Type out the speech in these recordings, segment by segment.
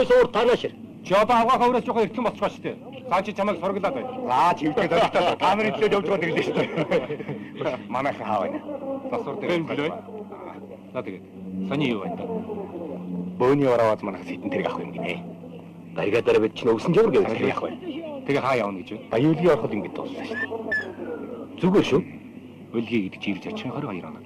суур танааш. Чи одоо авгаа хавраас жоохон эртхэн болчихоо шүү дээ. Цаа чи чамайг сургалаад байна. За чивдээ дөрөвтэй. Та нарын төлөө явж байгаа дэглээ шүү дээ. Манайхан хаа байна. Засвар дээр. За тэгээд сони юу байна да? Бөөний ороод манайх сэтэн тэрэг авах юм гинэ. Баригадаараа бид чинь өвсөн жавар гэж явах байна. Тэгээ хаа явна гэж вэ? Баяулгийн ороход ингэж дууссан шүү дээ. Зүгээр шүү. Өлгий гэдэг чи ирж очин 22 оноо.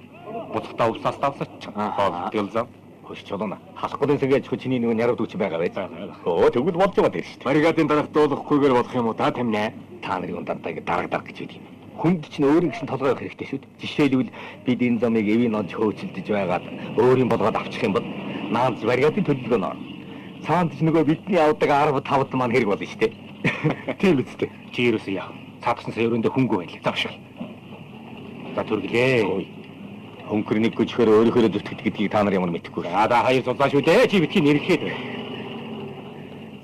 Буцахтаа увсаас давсаач. Хоол зам. Хөш чулууна. Хасахгүй сэргээж чи чиний нэг нарав дүүч байгаа байж. Өө тэгвэл болж байгаа дээр шүү дээ. Баригадын дараах дуулахгүйгээр болох юм уу та тамина? Та нарын ундаатайг дараг гэж үгүй юм. Хүнд чинь өөрийн гэсэн толгой авах хэрэгтэй шүү дээ. Жишээлбэл бид энэ замыг эвийн онц хөөцөлдөж байгаад өөрийн болгоод авчих юм бол наанз баригадын төлөвлөгөө нөр. Цаанд ч нөгөө бидний авдаг 10-5 маань хэрэг болно шүү дээ. Тийм үстэй. Чи ерөөсөө яа. Цаадсан сая өрөөндөө хөнгөө байл. Завшил. За түргэлээ. Хөнгөр нэг гүжхээр өөрөөхөө зүтгэд гэдгийг та нар ямар мэдэхгүй. Да хоёр зулаа шүү дээ. Чи битгий нэрхэд.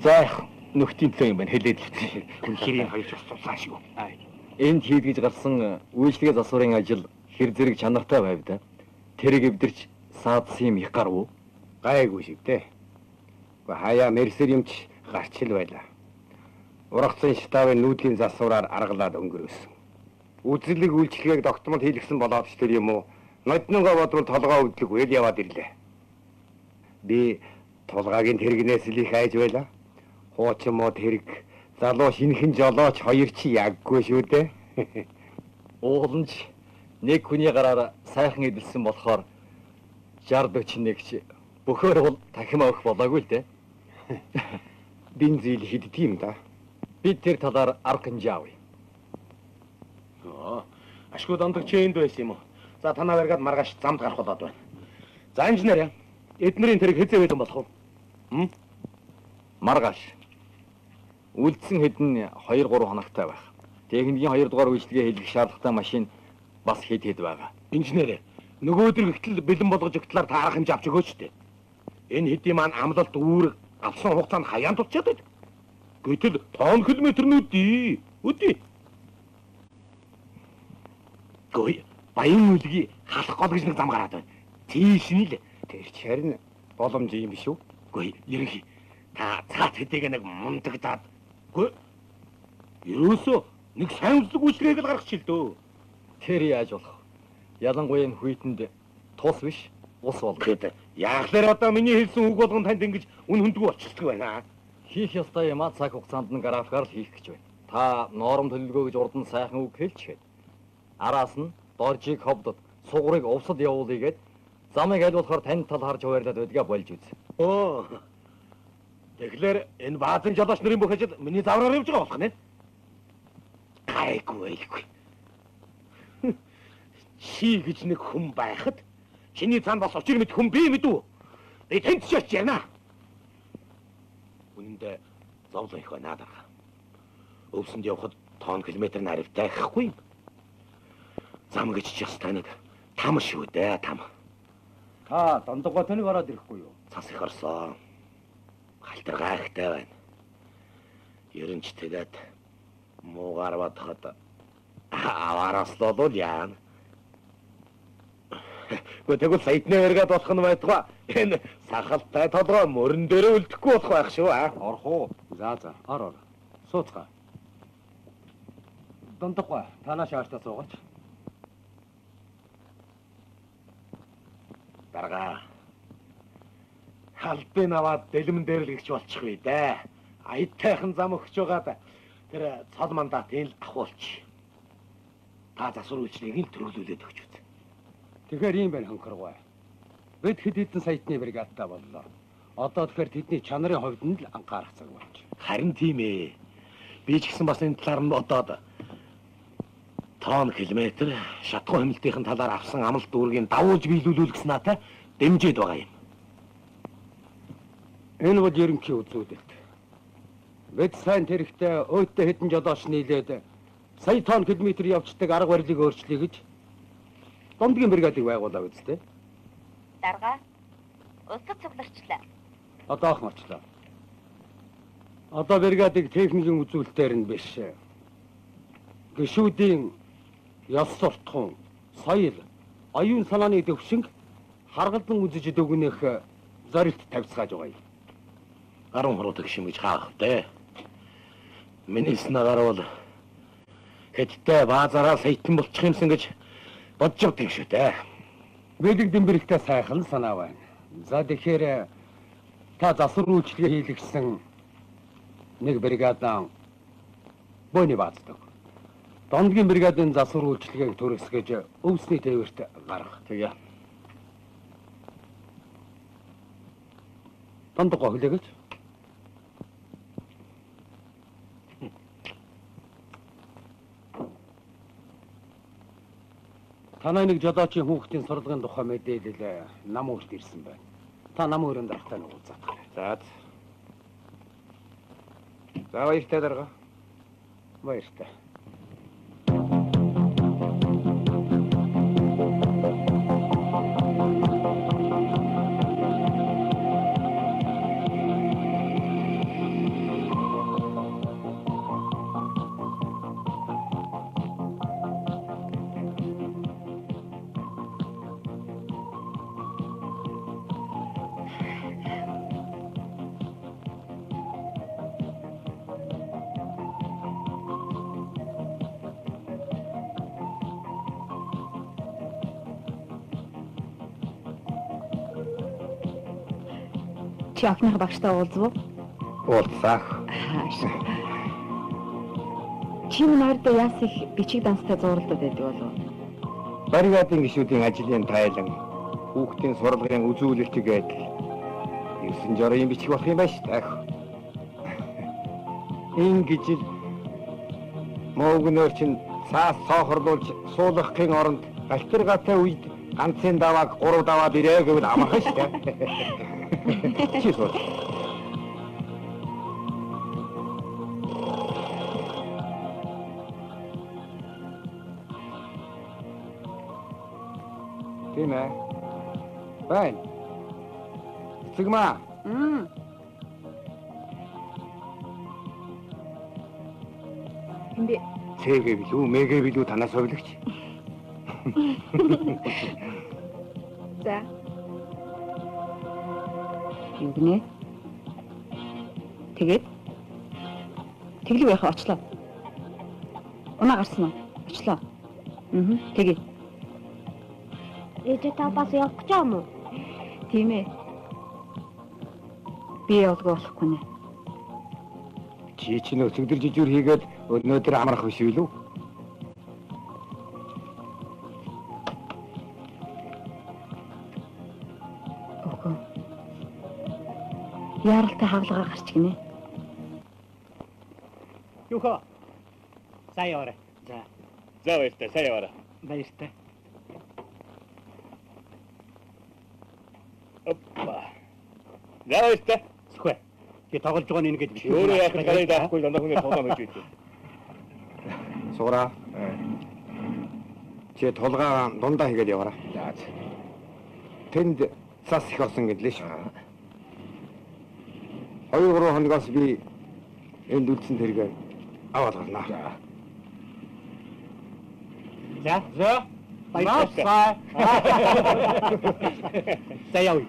За нөхдийн төлөө юм байна. Хэлээд хэлсэн. Үнхэрийн хоёр ч зулаа шүү. Энд хийдгэж гарсан үйлчлэгээ засварын ажил хэр зэрэг чанартай байв да. Тэрийг эвдэрч саадсан юм их гарв уу? Гайгүй шиг дээ. Хаяа мерсер юмч гарч ил байлаа. Ургацсан штабын нүүдлийн засвараар аргалаад өнгөрөөсөн. Үзлэг үйлчлэгийг тогтмол хийлгсэн болоод ч тэр юм уу? Нодногоо бодрол толгоо өдлөг үйл яваад ирлээ. Би толгойн тэрэгнээс л их айж байлаа. Хуучин мод хэрэг залуу шинхэн жолооч хоёр чи яггүй шүү дээ. Ууланч нэг хүний гараар сайхан эдэлсэн болохоор 60-41 бөхөр бол дахин авах болоогүй л дээ. Бензил хиддэм да. Бид тэр талаар арга хэмжээ авъя. Ашгүй дондог чэйнд байсан юм уу? За танаа баргаад маргааш замд гарах болоод байна. За инженер эднэрийн тэрэг хэзээ байлан болох вэ? Маргааш. Үлдсэн хэдэн 2-3 хоногтой байх. Техникийн 2 дугаар үйлчлэгээ хийлгэх шаардлагатай машин бас хэд байгаа. Инженер нөгөө өдөр гихтэл бэлэн болгож өгтлээр та арга хэмжээ авч өгөөч дээ. Энэ хэдийн маань амлалт үүрэг авсан хугацаанд хаяан тулчаад байд. Гэтэл тонн километрнүүд үдий. Гой баян үлгий халах гол гэж нэг зам гараад байна. Тийш нь л тэр ч харин боломж юм биш үү? Гой ерөнхий та цаат хэдийг нэг мундагдаад гой ерөөсөө нэг сайн үзлэг үйлчлэгийг л гаргах чилдөө. Тэр яаж болох? Ялангуяа энэ хүйтэнд тус биш ус бол. Гэт яахлаар одоо миний хэлсэн үг болгон танд ингэж үн хөндгөө болчихдог байна. Хийх ёстой юм а цаг хугацаанд нь графикаар л хийх гэж байна. Та норм төлөвлөгөө гэж урд нь сайхан үг хэлчихээд. Араас нь доржиг ховдод сугрыг увсад явуулъя гэд замыг аль болохоор танд тал харж хуваарлаад байдгаа болж үз. Оо. Тэгэхээр энэ баазын жолооч нарын бүх ажил миний завраар явж байгаа болох нэ? Гайгүй. Чи гэж нэг хүн байхад чиний цаанд бас очир мэд хүн бий мэдв. Би тэнд ч очиж яана. Үнэндээ зовлон их байна даа. Өвсөнд явхад тонн километр наривтай ихгүй юм. Зам гэж ч яс таныг там шүү дээ там. Та дондогоо тэнэг ороод ирэхгүй юу? Цас их орсон. Халтар гайхтай байна. Ерөнч тэгээд муугаар бодоход аваараас л бол яана. Тэгвэл саятны өргөд болох нь байтугай энэ сахалтай толгой мөрөн дээрээ үлдэхгүй болох байх шүү аа. Орох уу? За ор. Сууцгаа. Дондогоо танаа шаартаа суугач. Дарга. Халбын аваад дэлмэн дээр л гихч болчих вэ дээ. Аятайхан зам өгч байгаад тэр цол мандат энэ л ахуулч. Та засвар үйлчлэгийг л төрөлүүлээд өгч үз. Тэгэхээр юм байна хонхоргой. Бид хэд хэдэн саятны бригадтай боллоо. Одоо тэгэхээр тэдний чанарын хувьд нь л анхаарах цаг болж. Харин тийм ээ. Би ч гэсэн бас энэ талаар нь бодоод тонн километр шатгуу хэмнэлтийн талаар авсан амлалт үүргийг давуулж биелүүлүүлэх санаатай дэмжиж байгаа юм. Энэ бол ерөнхий үзүүлэлт. Бид сайн тэрэгтэй өөдөө хэдэн жолооч нийлээд сая тонн километр явцдаг арга барилыг өөрчлөе гэж дундгийн бригадыг байгуулаа үстэй. Дарга. Усад цугларчлаа. Одоо ах марчлаа. Одоо бригадыг техникийн үзүүлэлтээр нь биш. Гишүүдийн ёс суртахуун, соёл, оюун санааны төвшинг харгалзан үзэж өгнөх зорилт тавьцгааж байгаа юм. Гаруун хуруудаг юм гэж хаах дээ. Миний санаагаар бол хэдтэй баазараа саятан болчих юмсан гэж бодж явд юм шүү дээ. Вэлэг Дэмбэрэгтэй сайхан санаа байна. За тэгэхээр та засвар үйлчлэгээ хийлгэсэн нэг бригадан бойны бааздаг. Дондгийн бригадын засвар үйлчлэгээг төрөсгөж өвсний тээвэрт гаргах. Тэгээ. Дондгоо хүлээгэж. Танай нэг жолоочийн хүүхдийн сурлагын тухай мэдээлэл нам өөрт ирсэн байна. Та нам өрөөнд дарахтай нэг уулзах. За. За баяртай дарга. Баяртай. Чи охиных багштай уулзвуу? Уулзах. Чи нэрдээ яас их бичиг данстай зурлаад байдаг болов? Бригадын гишүүдийн ажлын тайлан хүүхдийн сурлагын үзүүлэлтгээд 960 бичих болох юм байна шүү дээ. Ингэж л моогноор чинь цаас цоохорлуулж суулгахын оронд алтар гатай үед ганцын давааг 3 даваад ирээ гэвэл амархан шүү дээ. Чи сууж. Тийм ээ. Байна. Цэгмаа. Хэмбэ Цэгээ билүү, мэгээ билүү танаас совлогч. за. Юу гинэ? Тэгээд тэглэг яхаа очлоо. Унаа гарсан уу? Очлоо. Тэгээд Ээж та бас явах гэж юм уу? тийм ээ. Би явдгаа болохгүй нэ. Чи чинь өцөгдөр жижүүр хийгээд өнөөдөр амрах биш үү? Үгүй. Яаралтай хавлага гарч гинэ. Юуха. Сайн яваарай. За. За баяртай, сайн яваарай. Баяртай. Оппа. За баяртай. Сүхэ. Би тоглож байгаа нэг ингэж Өөрөө яах вэ? Гарыг даахгүй дандаа хүний тоглоом гэж үйдэг. Суура. Чи тулгаа дундаа хийгээд яваарай. За. Тэнд цас их орсон гэдлээ шүү. 2-3 хоногоос би энд үлдсэн тэргээ аваад гарнаа. За. За. Баяртай. За явъя.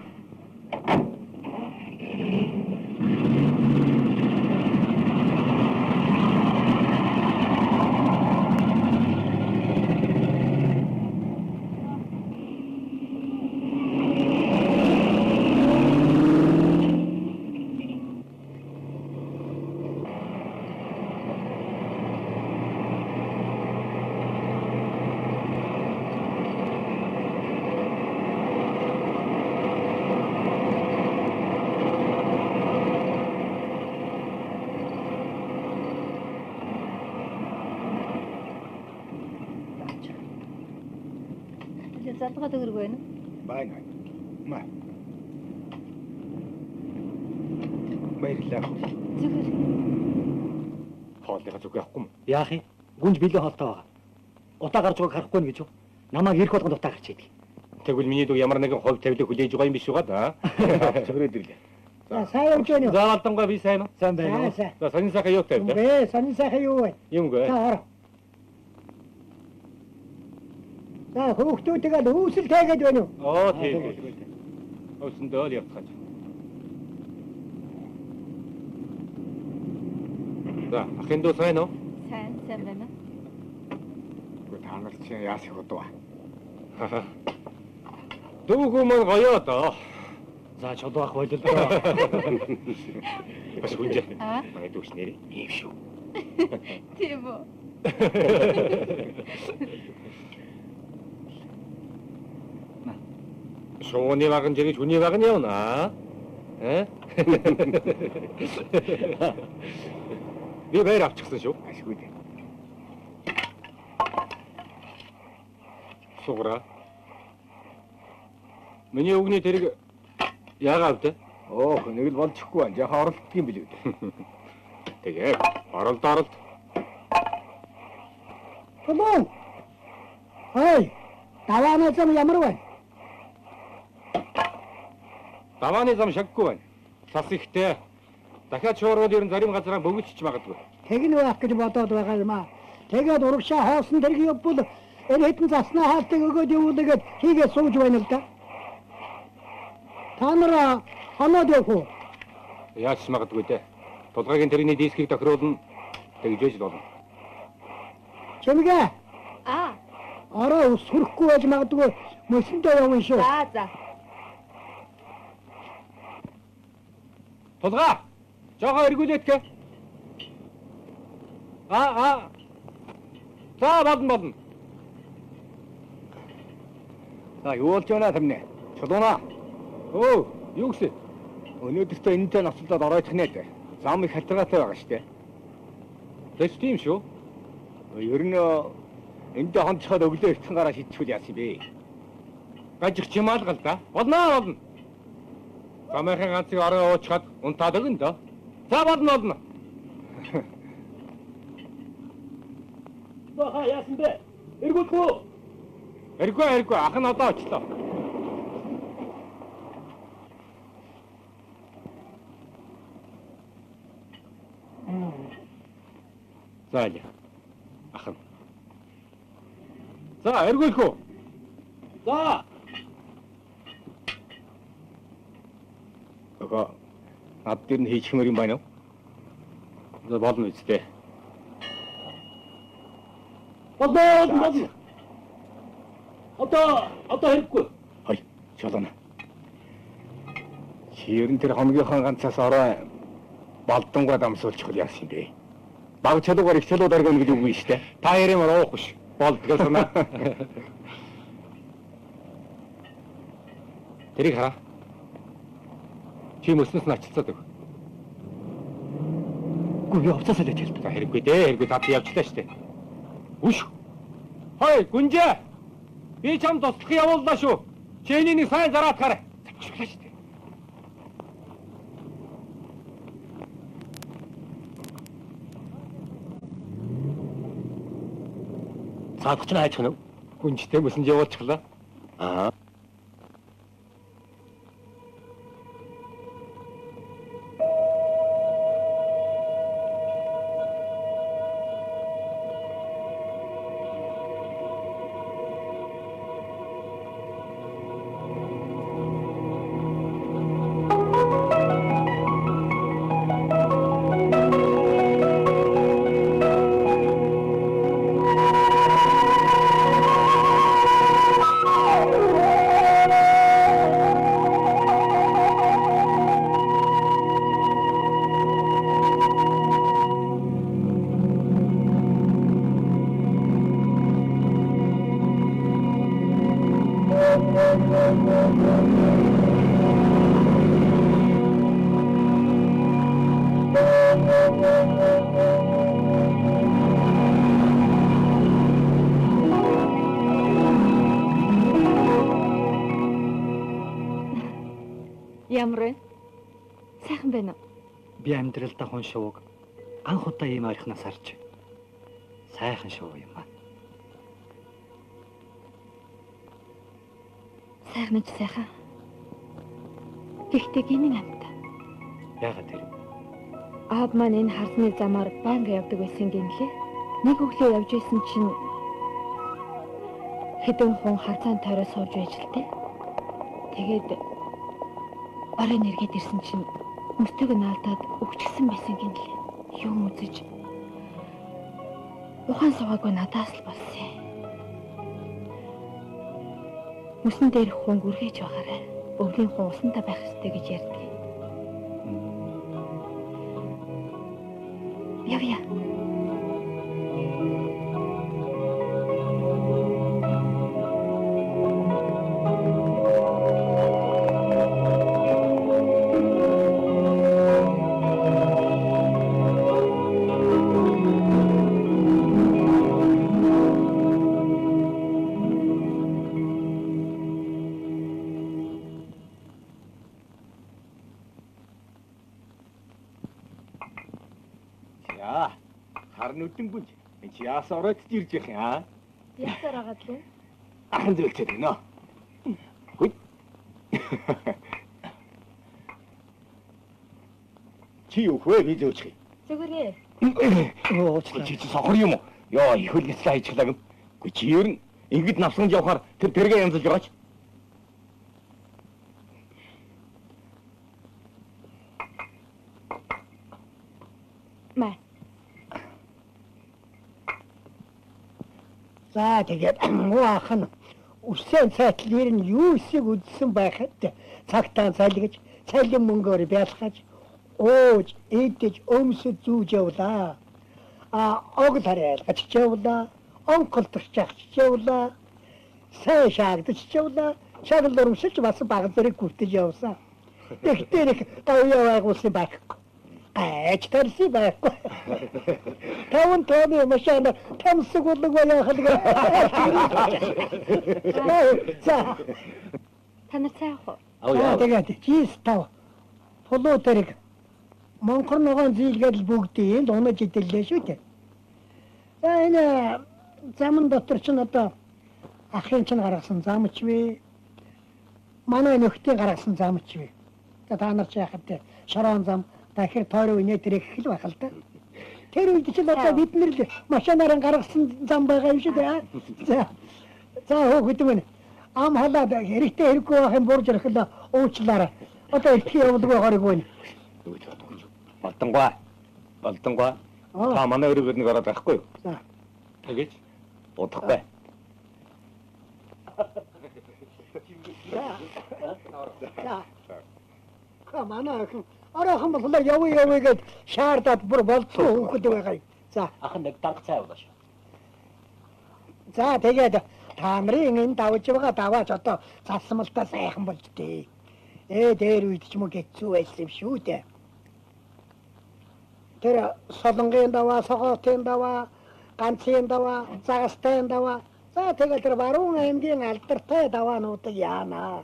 Залгаа төгрөг байна уу? Байна. Маа. Баярлалаа. Зүгээр. Хоолныхаа зүг явахгүй юм. Яах юм? Гүнж билээ хоолтой байгаа. Утаа гарч байгааг харахгүй нь гэж юу? Намайг ирэх болгонд утаа гарч идэг. Тэгвэл миний дүү ямар нэгэн хувь тавилыг хүлээж байгаа юм биш үү га? Чөмрөөд ирлээ. За сайн явж байна уу? За алдангай би сайн уу? Сайн байна уу? Сайн. За сонин сайхан юу тавь? Гэ, сонин сайхан юу вэ? Юмгүй. Та хор. За хүүхдүүдтэйгээ үүсэл тайгээд байна уу? Оо тийм. Өсөндөө л явцгааж. За, ахын дүү сайн уу? сайн байна. Та нар чинь яас их удаа. Дүүгүү маань гоё доо. За чулуах болол доо. Бас хүнжээ. Аа? Манай дүүч нэрээ ийм шүү. Тийм үү. Шууны ваган жирэж хүний ваган явна. Би баяр авчихсан шүү. Ашгүй дээ. Сугра. Миний өгний тэрэг яагаад вэ? Оох, нэг л болчихгүй байна. Жаахан оролддог юм билүү дээ. Тэгээ оролд. Тулун. Хой. Даваанаа зам ямар байна? Давааны зам шаггүй байна. Цас ихтэй. Дахиад шуурууд ер нь зарим газараа бөгөөчч магадгүй. Тэгнэ байх гэж бодоод байгаа юм аа. Тэгээд урагшаа хоосон дэрэг явбал энэ хэдэн заснаа хаалтыг өгөөд явуулаад хийгээд сууж байна л да. Та нараа хоноод явах уу? Яаж ч магадгүй дээ. Тулгайгийн тэрний дискийг тохируулна. Тэгжээж л болно. Чимгээ. Аа. Ороо ус хүрэхгүй байж магадгүй мөсөндөө явна шүү. За. Тулгаа. Жохоо эргүүлээд гээ. За болно. За юу болж байна тэрнэ? Чулуунаа. Өө, юу гэсэн? Өнөөдөртөө энэтэй ноцолдоод ороодох нэ дээ. Зам их хатгаатай байгаа шүү дээ. Тэс тийм шүү. Ер нь эндээ хонцоход өглөө эртхэн гараа шидчихвэл яасан бэ? Гажих чимаалгал да. Болно. Замынхаа ганцыг ороо уучхад унтаад өгнө дөө. За болно. Баха яасан бэ? Эргүүлэхгүй. Эргүй. Ах нь одоо очлоо. За яа. Ах нь. За эргүүлэхгүй. За. Ага. Над дээр нь хийчих юм байна уу? За болно үстэй. Болно. Одоо хэрэггүй. Хой, чулуунаа. Ер нь тэр хомгийнхаа ганцаас ороо балдангаа дамсуулчихвал яасан бэ? Баг чулуугаар их чулуу даргана гэж үгүй шүү дээ. Та ярим уухгүй ш. Болдгоо санаа. Тэрийг хараа. Чи мөснөс нь ачилцаад өг. Гүн би овцоосоо л хэлдэг. За хэрэггүй тав явчлаа штэ. Үш. Хой, гүнжээ. Би чам туслах явууллаа шүү. Чиний нэг сайн зараад гараа. Завчлаа штэ. Цаадах чинь хайчих нь. Гүнжтэй мөсөнд явуулчихлаа. Аа. Ямар вэ? Сайхан байна уу? Би амьдралдаа хүн шууг анх удаа ийм ойрхоноос харж. Сайхан шуу юм аа. Сайхан. Гэхдээ гинэн амт. Яагаад тэр? Аав маань энэ харсны замаар байнга явдаг байсан гинлээ. Нэг өглөө явж исэн чинь хэдэн хүн хацаан тойроо сууж байж л дээ. Тэгээд орой нэргээд ирсэн чинь мөртөг нь алдаад өгчихсэн байсан гинлээ. Юм үзэж Ухаан суугаагүй надаас л болсон. Усан дээр хүн гүргэж байгаарай. Өвлийн хүн усандаа байх ёстой гэж ярьдаг. Явъя. Харин өдөн бүнж энэ чи яас ороод ирж явах юм аа? Ясаар агаад лээ? Ахын зөвлөж байна. Хүй. Чи юу хөө би зөвчих юм. Зүгээрээ. Чи сохор юм уу? Яа, их хөл нэслэ хайчглаа гэм. Гүй чи ер нь ингэж навсганд явахаар тэр тэргээ янзалж байгаач. Маа. За тэгээд муу ах нь үсэн цайтлэр нь юу эсийг үдсэн байхад цагтаа цайлгаж цайлын мөнгөөр бялхаж ууж идэж өмсөж зүүж явлаа. Og тариалгаж явлаа. Онколтч явлаа. Сайн шаагдаж явлаа. Шагнал урамшилж бас баг зэрэг гүтэж явсан. Тэгтэр их тавьяа байгуулсан байхгүй. Аач тарси байхгүй. Таван тооны машина тамсаг болог баяа халга. За. Та нар цай авах уу? Тэгээд чиз тав. Полоо тэрэг Монгол ногоон зийлгээд бүгдийг унаж идэллээ шүү дээ. За энэ замын дотор ч одоо ахын чинь гаргасан замч вэ? Манай нөхдийн гаргасан замч вэ? За та нар ч яхад шороон зам дахир тойроо инээ тэрэг хэл байх л да. Тэр үед ч л одоо бид нэр л машинаар гаргасан зам байгаа юм шүү дээ. За хөөхд мөн ам халаад хэрэгтэй хэрэггүй байх юм бурж ирэхлээ уучлаарай. Одоо их явуулгүй гараагүй. Болдонгой. Та манай өрөөгөр нэг ороод байхгүй юу? За. Тэгэж удахгүй. За. Манай араахан болоо явъя гэд шаардаад бүр болцсон хөөхд байгаа юм. За. Ах нэг дарга цай уулааш. За тэгээд та нарын энэ давж байгаа даваач одоо цасмалтаа сайхан болж дээ. Дээр үед ч мөн хэцүү байсан юм шүү дээ. Тэр солонгийн даваа, согоотын даваа, ганцын даваа, загастын даваа. За тэгээд тэр баруун аймгийн алдартай даваануудыг яана.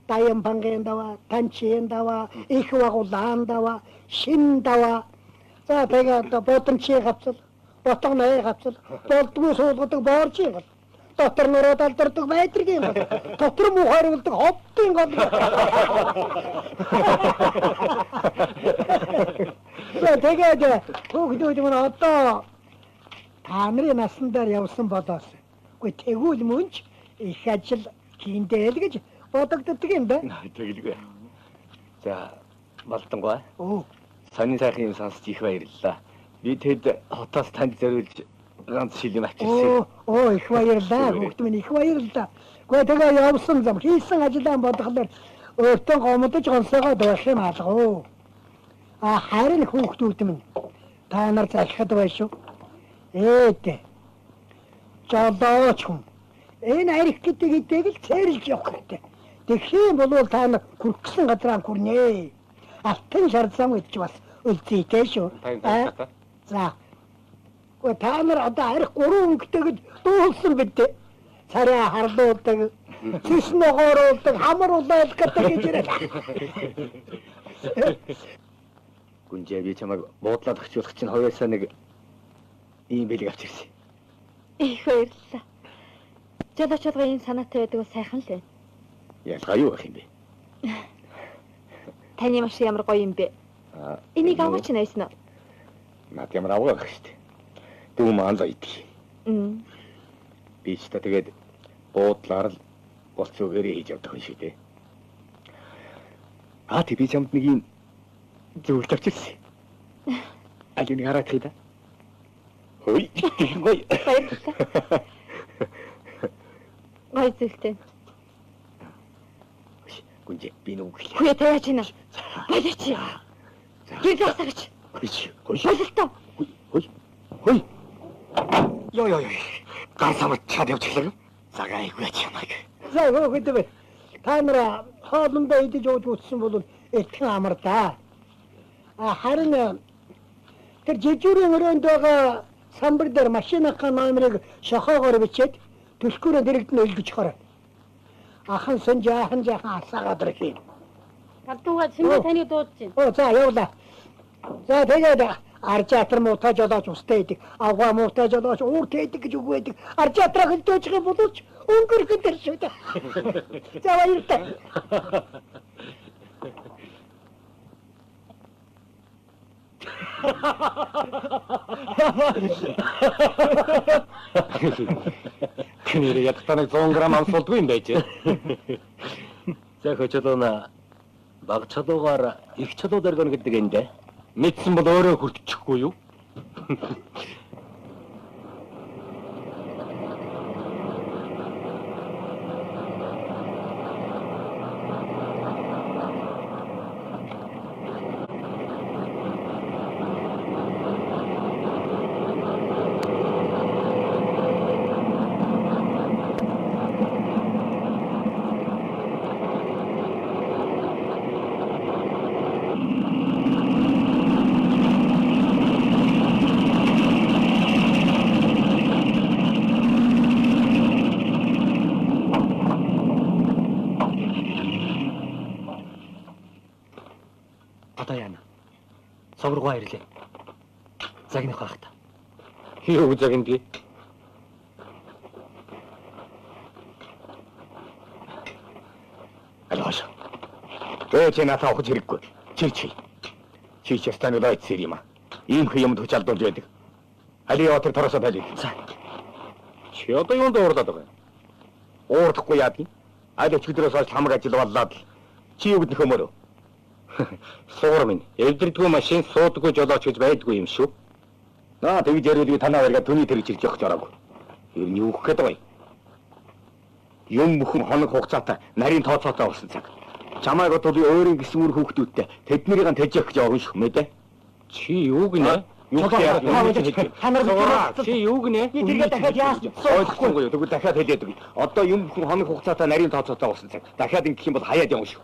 Таянбангийн даваа, Танчин даваа, их багулаан даваа, шин даваа. За тэгээд бодомчийн гавцал, ботгоны гавцал, болдгүй суулгадаг боорчийн гал. Дотор нөрөөд алдардаг байдргийн гал. Дотор муу хариулдаг ховтын гал. Тэгээд хүүхдүүд мөн одоо та нарын насан дээр явсан болоос. Үгүй тэгвэл мөнч их ажил хийндэл гэж бодогддог юм да. Тэгэлгүй. За, Болдонгой. Оо. Сонин сайхан юм сонсч их баярлалаа. Би тэд хотоос танд зориулж ганц шил юм авчирсан. Оо, их баярлалаа. Хүүхд минь их баярлалаа. Үгүй тэгээ явсан зам хийсэн ажлаа бодохлоор өөртөө гомдож гонсоогоо байх юм алгаа. Харин хүүхдүүд минь та нар залхад байна шүү. Жолооч хүн. Энэ арих гэдэг идэг л цэрлж явах хэрэгтэй. Тэгхийн болвол та нар хүрхсэн газраа хүрнэ. Алтан шар зам гэж бас үлдээтэй шүү. За. Та нар одоо арих 3 өнгөтэйг дуулсан бидээ. Царай харлуулдаг, цэс ногооруулдаг, хамар улаал гэдэг гэж яриад. Гүнжээ би чамайг буудлаад өгчүүлэх чинь хоёулаа нэг ийм бэлэг авчирсан. Их баярлалаа. Жолоочдоо энэ санаатай байдаг бол сайхан л байна. Ялгаа юу байх юм бэ? Таны машин ямар гоё юм бэ? Энийг аваач найсан уу? Наад ямар авгаа байх штэ. Дүү маань л идэх. Би ч тэгээд буудлаар л болцоогээрээ хийж явдаг юм шиг дээ. Тэг би чамд нэг юм зөвлөлт авчирсан. Алийг хараад хий да. Ой, их гоё. Баярлалаа. Гой зүйлтэй. Гүнжи би нүг гэлээ. Хөөе тааж байна. Болооч. Гэрээс гэж. Ич. Хой. Бололтоо. Хой. Йоо. Гар самар чад явж эхлэв. Цагаан игвэч ямаг. За хөөхөдөө. Та нар хоолндоо идэж ууж утсан бол элтгэн амар да. Харин тэр жижигрийн өрөөнд байгаа самбар дээр машиныхаа номерыг шохоогоор бичээд төлхөөрөө дэрэгдэн өлгөж хорой. Ахан сон жаахан алсаагаад ирэх юм. Гадууга чимээ таны дуудаж байна. За явлаа. За тэгээд аржаатар муутаж олооч устай идэг. Авгаа муутаж олооч ууртай идэг гэж үг байдаг. Аржаатраа хөлдөөж байгаа боловч өнгөрөх дээр шүү дээ. За баяртай. Кэнэрэ ядтаныг 100 г амсуулдгүй юм байж. За хөчөлөөнө баг чалуугаар их чалуу дөргөн гэдэг юм дээ. Мэдсэн бол өөрөө хүртчихгүй юу? Одоо яана. Цогргоо ирлээ. Загнах байх та. Юу загинди? Алгаш. Өөч натаа ухаж хэрэггүй. Чи. Чи станыг дайц юм а. Ийм хэм юмд хүчалдуулж байдаг. Али отер торосоо талий. За. Чи одоо юунд уурлаад байгаа юм? Уурдахгүй яад юм. Аль өчигдрөөс хойш хамаг ажил боллоо. Чи юу гэдэх өмөрөө? Суур минь. Эвдэрдгүй машин суудаггүй жолооч гэж байдгүй юм шүү. Тэгж ярил би танаа барьгаа төний тэрж ирж явах жороогүй. Ер нь юу гэх гээд байгаа юм? Юм бүхэн хоног хугацаатай нарийн тооцоотой болсон цаг. Чамайг одоо би өөрийн гисэн үр хүүхдүүдтэй тэднэрийг тэжээх гэж явна шүү мэ дээ. Чи юу гинэ? Юу Та нар Чи юу гинэ? тэргээ дахиад яасан ойлгохгүй юу? Тэгвэл дахиад хэлээд өгье. Одоо юм бүхэн хоног хугацаатай нарийн тооцоотой болсон цаг. Дахиад ингэх юм бол хаяад явна шүү.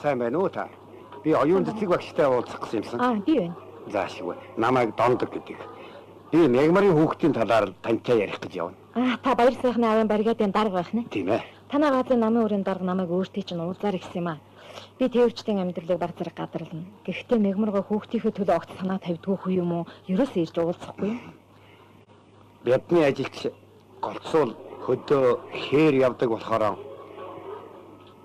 Сайн байна уу та? Би оюун цэцэг багштай уулзах гэсэн юмсан. Би байна. За ашиггүй. Намайг Дондог гэдэг. Би Мягмарын хүүхдийн талаар тантай ярих гэж явна. Та баяр сайхны авийн баригадын дарга байх нэ. Тийм ээ. Танай газрын намын өрийн дарга намайг өөртөө чинь уулзаар гэсэн юм аа. Би тээврчдийн амьдралыг баг зэрэг гадарлана. Гэхдээ Мягмарга хүүхдийнхээ төлөө огт санаа тавьдгүй хүү юм уу? Ерөөсөө ирж уулзахгүй юм. Бидний ажилч голцуул хөдөө хээр явдаг болохоор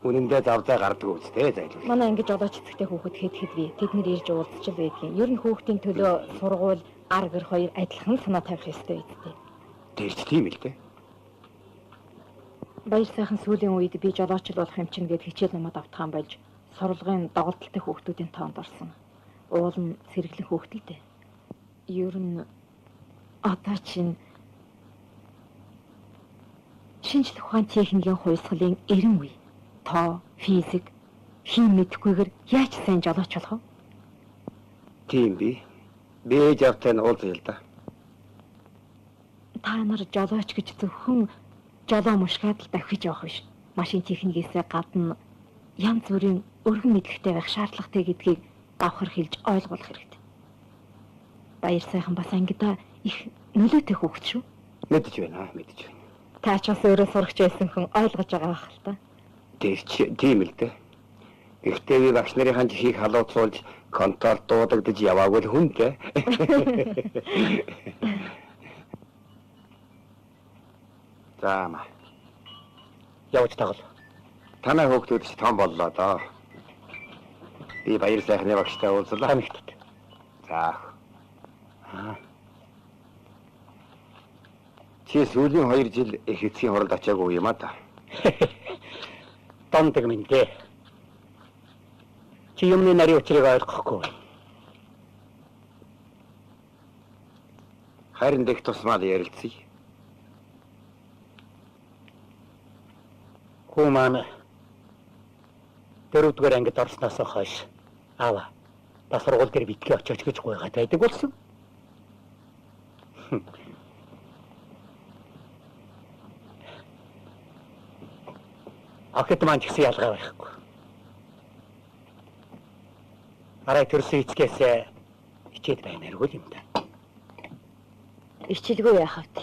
үнэндээ завзаа гардаг үстэй зайлгүй. Манай ингэж одоо ч эцэгтэй хүүхэд хэд би тэднэр ирж уулзч л байдгийн. Ер нь хүүхдийн төлөө сургууль, ар гэр хоёр адилхан санаа тавих ёстой үстэй. Тэрч тийм л дээ. Баяр сайхан сүүлийн үед би жолоочл болох юм чинь гэд хичээл намайг автгаан болж сурлагын доголдолтой хүүхдүүдийн тоонд орсон. Уул нь сэргэлэн хүүхдэлтэй. Ер нь одоо чинь шинжлэх ухааны техникийн хувьсгалын 90 үе. Тоо, физик, хим мэдхгүйгээр яаж сайн жолооч болох вэ? Тийм би. Би ээж автай нь уулзъя л да. Та нар жолооч гэж зөвхөн жолоо мушгаад л давхиж явах биш. машин техникээсээ гадна янз бүрийн өргөн мэдлэгтэй байх шаардлагатай гэдгийг давхар хэлж ойлгуулах хэрэгтэй. Баяр сайхан бас ангидаа их нөлөөтэй хүүхэд шүү. Мэдэж байна, мэдэж байна. Та ч бас өөрөө сурагч байсан хүн ойлгож байгаа байх л та. Тийм л дээ. Гэхдээ би багш нарын жихийг халууцуулж контор дуудагдаж яваагүй л хүн дээ. Заама. Явж тагал. Танай хүүхдүүд ч том боллоо доо. Би баяр сайхны багштай уулзлаа. Танигтд. За. Чи сүүлийн 2 жил их эцгийн хуралд очиагүй юм а та. Тондог минь дээ. Чи юмны нарийн учрыг ойлгохгүй. Харин дэх тусмал ярилцъя. Хүү маань дөрөвдүгээр ангид орсноос хойш аава бас сургууль дээр битгий очиж гэж гуйгаад байдаг болсон. Ахет маань ч гэсэн ялгаа байхгүй. Арай төрсөн эцгээс хичээд байнаргүй юм да. Ичилгүй яах вэ?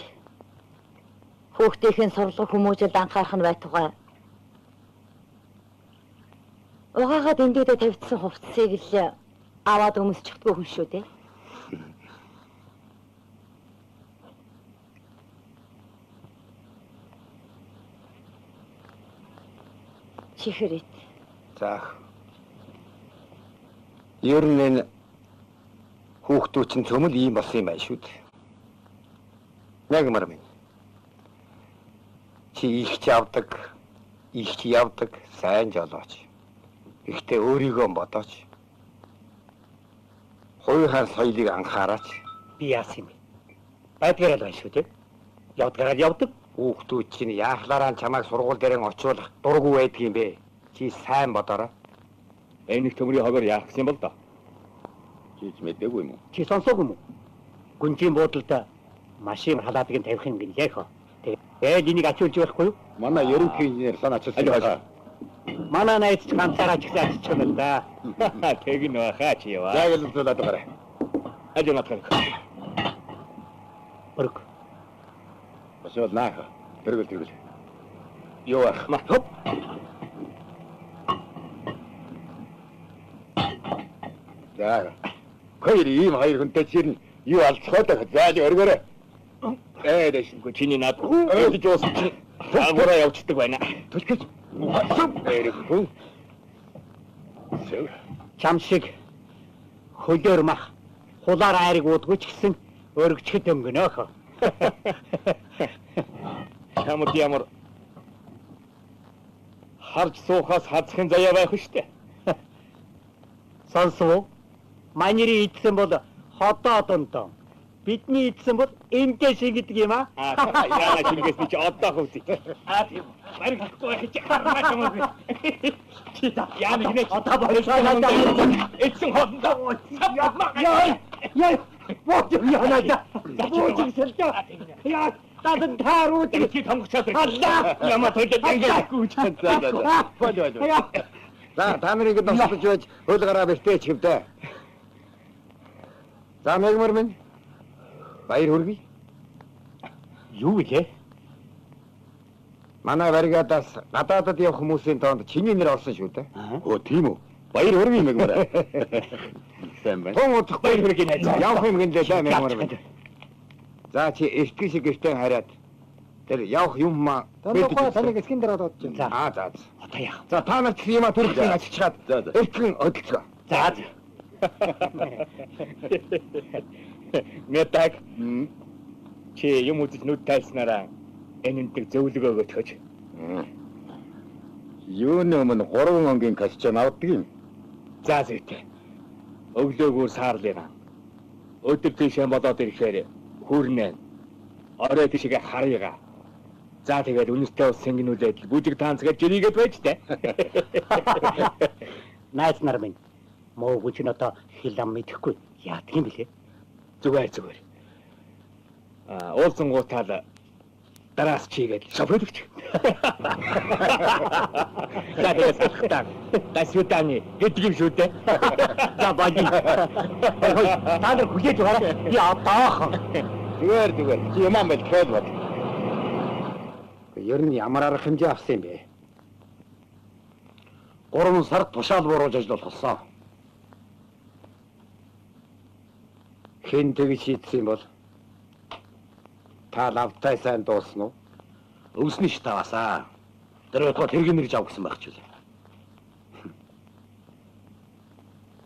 Хүүхдийн сурлага хүмүүжил анхаарах нь байтугай. Угаагаад эндээдээ тавьдсан хувцсыг л аваад өмсчихдгүй хүн шүү дээ. Чихэрэт. За. Ер нь энэ хүүхдүүд чинь цөмөл ийм болсон юм байна шүү дээ. Нагмар минь. Чи их явдаг, сайн жолооч. Гэхдээ өөрийгөө бодооч. Хоёрхан соёлыг анхаараач. Би яасан юм бэ? Байдгаар л байна шүү дээ. Явдгаар л явдаг. Хүүхдүүд чинь яахлаараа чамайг сургууль дээр очиулах дургүй байдаг юм бэ? Чи сайн бодоорой. Энэ их төмрийн хогоор яах гэсэн юм бол доо. Чи мэдээгүй юм уу? Чи сонсоогүй юм уу? Гүнжийн буудалд машин халаадаг нь тавих юм гин яах вэ? Тэгээд энийг ачуулж болохгүй юу? Манай ерөнхий инженер сан ачуулсан байна. Манай найз ч ганцаараа ч гэсэн ачиж байгаа л да. Тэг нь баха чи яа. Яг л зулаад байгаа. Ажил натгах. Өрг. Босоо нааха. Тэргэл. Юу ах. Хоп. За. Хоёр хүнтэй чинь юу алцхаад байгаа. Зааж өргөөрэй. Дэшгүй чиний над өөдөж уусан чи агаараа явчихдаг байна. Түлхэж. Эрэхгүй. Чам шиг хөлөөр мах хулаар айрыг уудгүй ч гэсэн өргөчөд өнгөнөөх. Чамд ямар харж суухаас хацхын заяа байх штэ. Сонсов. Манери идсэн бол хотоо донтоо. Бидний идсэн бол энтэй шиг гэдэг юм аа. Яна чингээс чи одоо хөвсөж. Тийм. Бариггүй гэж хармаач юм уу? Яна гинэ одоо бариггүй. Эцэн хондоо. Яа. Вот яна. Вот сэлдэ. Яа. Тадан тааруу чи тонгочоод. Яма төлөд ингэхгүй ч. За та нарыг досдож байж хөл гараа бэлтээ чивдэ. За мэгмэр минь. Баяр хүргэе. Юу гэлээ? Манай баригадаас гадаадад явах хүмүүсийн тоонд чиний нэр орсон шүү дээ. Оо тийм үү. Баяр хүргэе мэгмэр. Сайн байна. Том удахгүй баяр хүргэе найз. Явах юм гинлээ мэгмэр минь. За чи эртгий шиг гэртээ хараад тэр явах юм маа. Таныг эсгэн дээр одож байна. За. Одоо яах? За та нар ч юм а төрөлхийг аччихад эртгэн өдөлцгөө. За. Мэтаг. Чи юм үзэж нүд тайлснараа энэнтэг зөвлөгөө өгөөч. Юуны өмнө 3 онгийн кашчан авдаг юм. За зүйтэй. Өглөөгөр саарлаа. Өдөр тийшээ бодоод ирэхээр хүрнэ. Орой тийшээ харъяга. За тэгээд үнэстэй ус сэнгэнүүлээд бүжиг таанцгээд жирийгээд байж тээ. Найз нар минь. Муу бүжиг одоо хилам мэдэхгүй. Яадаг юм бэлээ? Зүгээр. Уулзсан гутаал Дараас чигээд шофёрч. За тэгээд салхтаа. Дасвитаны гэдэг юм шүү дээ. За багийн. Та нар хүлээж байгаарай. Би одоохон. Зүгээр. Чи юм аа мэл хэд бод. Ер нь ямар арга хэмжээ авсан юм бэ? 3 сар тушаал бууруулж ажиллах болсон. Хэн тэгж шийдсэн юм бол? Та лавтай сайн дуусна уу? Өвснө ш тавасаа. Тэр удаа тэрэг нэрж авах гэсэн байх ч үлээ.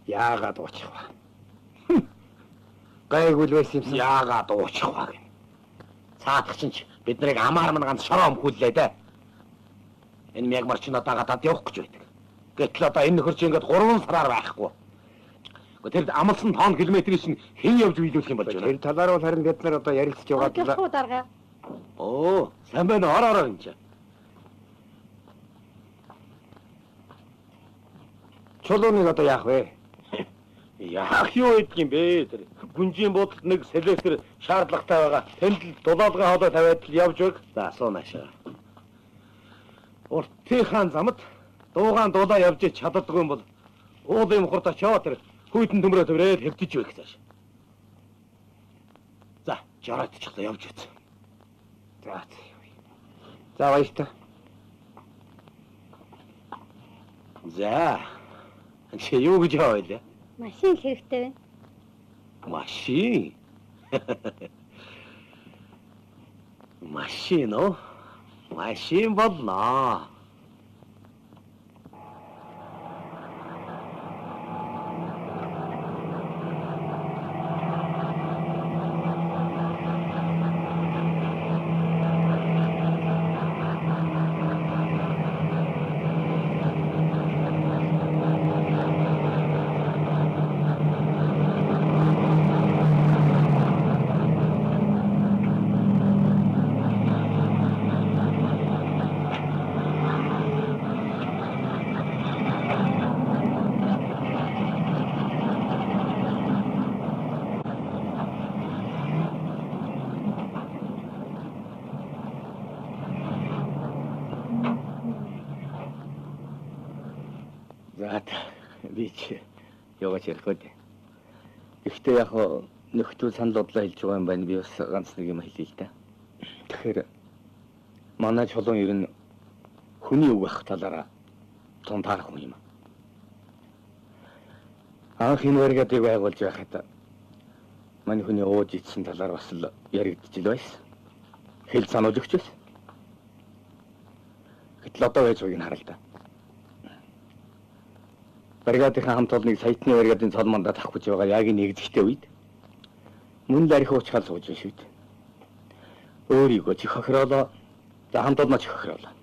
Яагаад уучих вэ? Гайгүй л байсан юмсан. Яагаад уучих вэ гэн. Цаадах чинь бид нарыг амаар мань ганц шороо өмхүүллээ дээ. Энэ мягмар чинь одоо гадаад явах гэж байдаг. Гэтэл одоо энэ нөхөрч ингээд 3 сараар байхгүй. Тэр амлсан тонн километрийн чинь хэн явж биелүүлэх юм болж байна? Тэр талаар бол харин бид нар одоо ярилцж байгаа. Оглох дарга. Оо, сайн байна. Ороо энэ. Чулууныг одоо яах вэ? Яах юу гэдэг юм бэ? Тэр гүнжийн бодолд нэг селектор шаардлагатай байгаа. Тэнд л дулаалгын хоолой тавиад л явж өг. За, суунашаа. Уртынхаа замд дуугаан дулаа явж чаддаггүй юм бол уулын мохорт очоо тэр хүйтэн төмрөө тавраад хэвтэж байх цааш. За, жараадчихлаа явж үз. За баяртай. За. Чи юу гэж яваалаа? Машин хэрэгтэй байна. Машин. Машин оо. Машин болно. За би ч яваач ярих үү. Гэхдээ яг нөхцөл санал бодлоо хэлж байгаа юм байна. Би бас ганц нэг юм хэлье л да. Тэгэхээр манай чулуун ер нь хүний үг ах талаараа тун таарах хүн юм. Анх энэ варгадыг байгуулж байхад манай хүний ууж идсэн талаар бас л яригдчих л байсан. Хэл сануулж өгч байсан. Гэтэл одоо байж байгааг нь хараа л да. Бригадын хамт олныг саятны бригадын цол мандат авах гэж байгаа яг нэгдэхтэй үед мөн л арих уучгаал сууж байна шүү дээ. Өөрийгөө ч хохироолоо. За хамт олноо ч хохироолоо.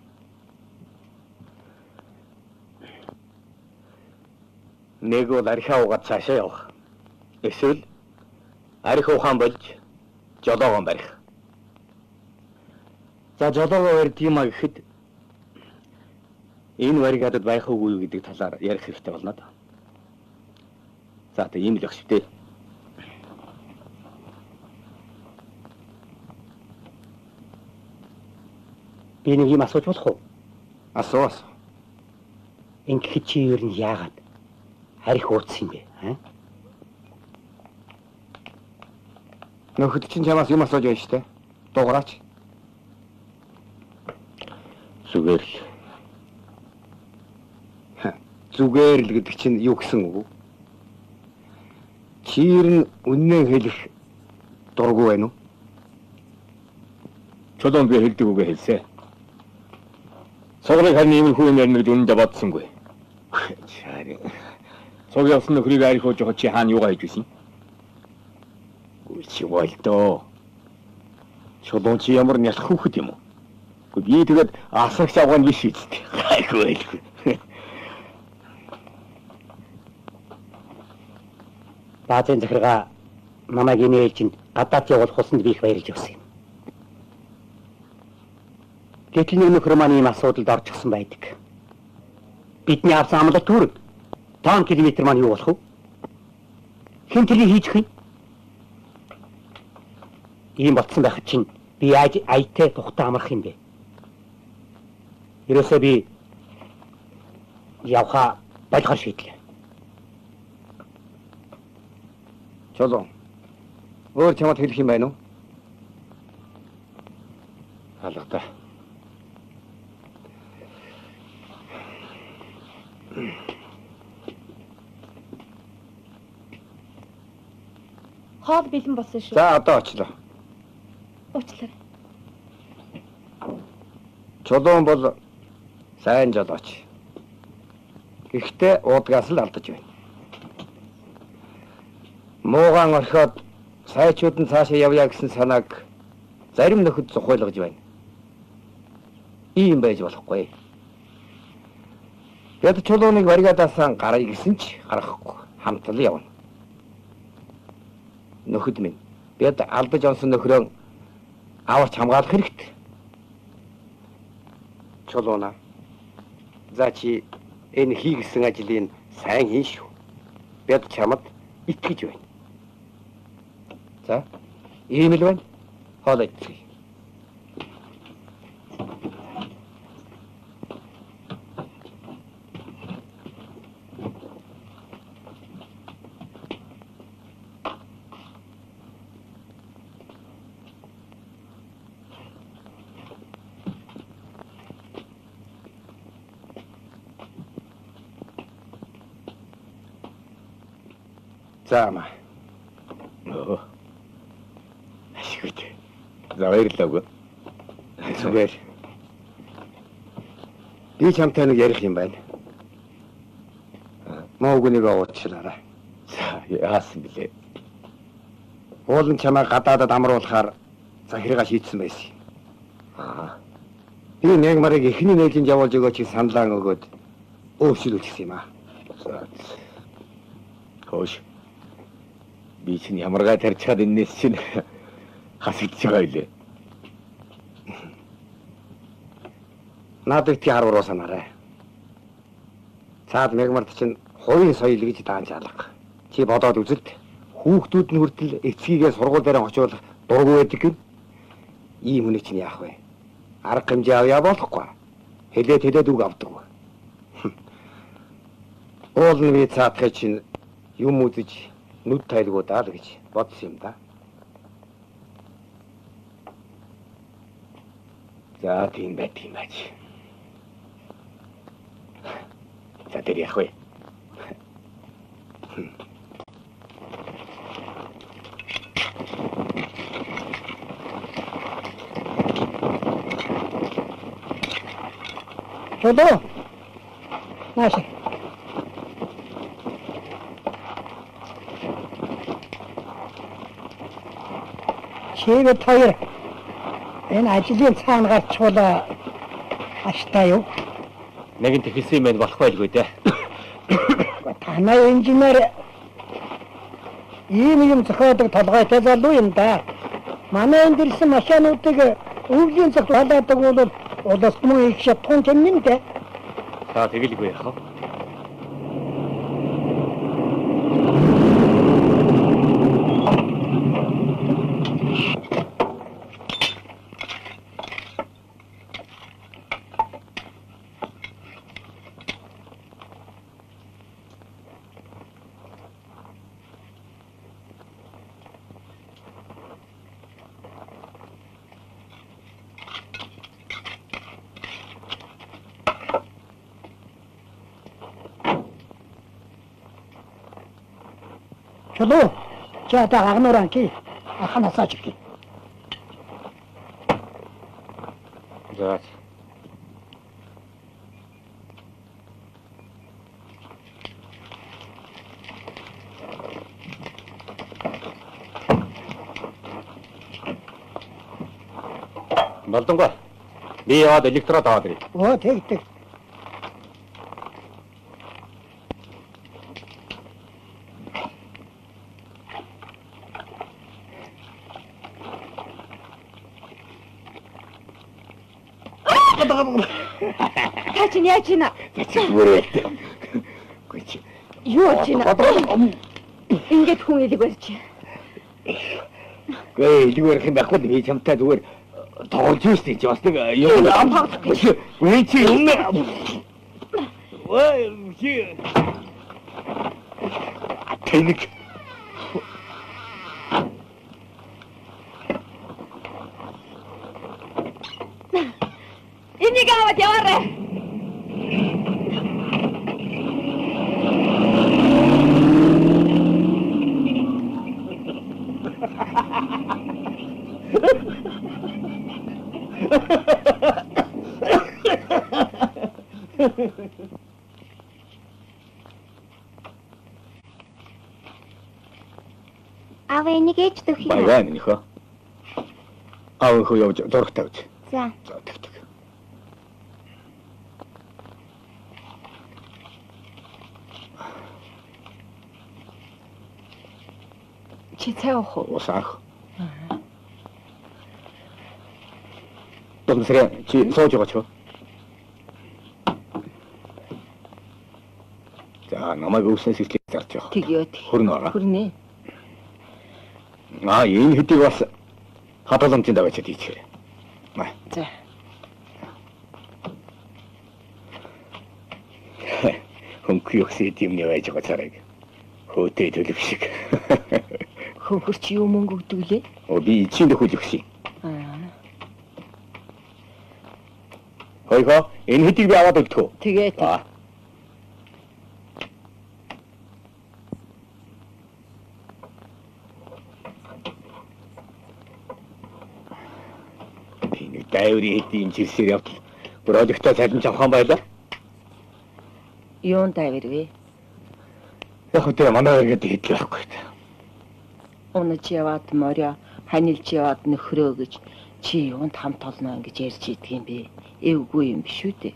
Нэг бол архиа угаад цаашаа явах. Эсвэл арих ухаан болж жолоогоон барих. За жолоогоо барьд юм а гэхэд энэ варигадад байх уугүй юу гэдэг талаар ярих хэрэгтэй болно да. За тэг ийм л багш дээ. Би нэг юм асууж болох уу? Асуу. Ингээд чи ер нь яагаад харих ууцсан юм бэ? Нөхөд чинь чамаас юм асууж байна штэ. Дуураач. Зүгээр л. Зүгээр л гэдэг чинь юу гэсэн үг вэ? Чи ер нь үнэн хэлэх дурггүй байна уу? Чулуун би хэлдэг үгээ хэлсэ. Цогрыг харин ийм хүү юм ярина гэж үнэндээ бодсонгүй. Чари. Цог явсан нөхрийг арих ууж байгаа чи хаана юугаа хийж байсан юм? Үгүй чи болдоо. Чулуун чи ямар нялх хүүхэд юм уу? Үгүй би тэгээд асагч авах нь биш үстэй. Гайгүй байлгүй. Баазын захиргаа намайг энэ ээлжинд гадаад явуулах усанд би их баярлж явсан юм. Гэтэл нэг нөхөр маань ийм асуудалд орчихсон байдаг. Бидний авсан амлалт төрөв. 5 км маань юу болох вэ? Хэн тэрийг хийчих юм? Ийм болцсон байхад чинь Би яаж аятай тухтай амрах юм бэ? Ерөөсөө би явха болгохоор шийдлээ. Чулуун. Өөр чамд хэлэх юм байна уу? Алгадаа. Хоол бэлэн болсон шүү. За одоо очлоо. Уучлаарай. Чулуун бол сайн жолооч. Гэхдээ уудгаас л алдаж байна. Муугаан орхиод сайчууд нь цаашаа явъя гэсэн санааг зарим нөхөд зохиолгож байна. Ийм байж болохгүй. Яд чулууныг варигадасан гарыг гисэн ч гарахгүй хамтал явна. Нөхөд минь бид алдаж онсон нөхрөө аварч хамгаалах хэрэгтэй. Чулууна. За чи энэ хийгсэн ажлыг сайн хийн шүү. Бид чамд итгэж байна. За, ийм л байна. Хоолой идчихье. За маа. Ашигт. За баярлалаа. Зүгээр. Би чамтай нэг ярих юм байна. Муугнийг уучлаарай. За яасан блэ? Уулын чамаа гадаадад амруулахаар захиргаа шийдсэн байсан. Би нэг марыг эхний нээлжинд явуулж өгөөч саналаа өгөөд өөрчлүүлчихсэн юм аа. За. Хөөш. Би чинь ямаргаа тарьчаад энэс чинь хасагдж байгаа үлээ. Надад тий харуу санаарай. Цаад мегмарт чинь хувийн соёл гэж даанч алга. Чи бодоод үзэлт. Хүүхдүүд нь хүртэл эцгийгээ сургууль дээр очиулах дургүй байдаг юм. Ийм хүнийг чинь яах вэ? Арга хэмжээ авъя болохгүй. Хэлээд үг авдаг. Уул нь би цаадхай чинь юм үзэж нүд тайлгуудаа л гэж бодсон юм да. За тийм байт юм ааж. За тэр яах вэ? Чулуу. Нааш. Чигээ хоёр энэ ажлын цаана гарчвала аштай юу? Нэгэнт хэлсэн юм байна болох байлгүй дээ. Танай инженер ийм зохиодог толгойтой залуу юм да. Манай энд ирсэн машинуудыг өвлийн цагт халаадаг бол улс мөн их шатхан юм дээ. За тэгэлгүй яах вэ? Чулуу. За та агнууран ки аханасаа чиг. За. Болдонго. Би яваад электрод аваад ирье. Оо тэг. Та чинь яаж ийна? Зүгээр. Гүч. Юу чинь? Ингээд хүн элэг барьж. Гээ зүгээр хэм байхгүй би чамтай зүгээр тоглож байсан чи бас нэг юм үгүй чи юм ой чи тэнэг Энийг аваад яваарай. Аав энийг ээж дөх юм. Баян нөхөө. Аав хөө явж дургтай үз. За. За тэгтэг. Чи цай уух уу? Усаах. Томсрэ чи сууж байгаа ч. За намайг өвснөөс ихлэх зарж явах. Тэгье. Хөрнө байгаа. Хүрнэ. Энэ хэдийг бас хадгаламжинд аваачаад хийчихээ. Маа. За. Хөнгө ёсэд юм явж байгаа царайг. Хөөтэй төлөв шиг. Хөнгөр чи юу мөнгө өгдөг лээ? Би эцсийн дөхөл өгсөн. Аа. Хойхоо энэ хэдийг би аваад өгдөгөө. Тэгээд энэ дайврын хэдийн жирсээр явтал проектоо цалинж авах юм байлаа. юун дайвар вэ? Яг үгүй манай иргэд хэдлээ байхгүй. Унаж яваад морио, ханилж яваад нөхрөө гэж чи юунд хамт олно гэж ярьж идэг юм бэ? Эвгүй юм биш үү дээ.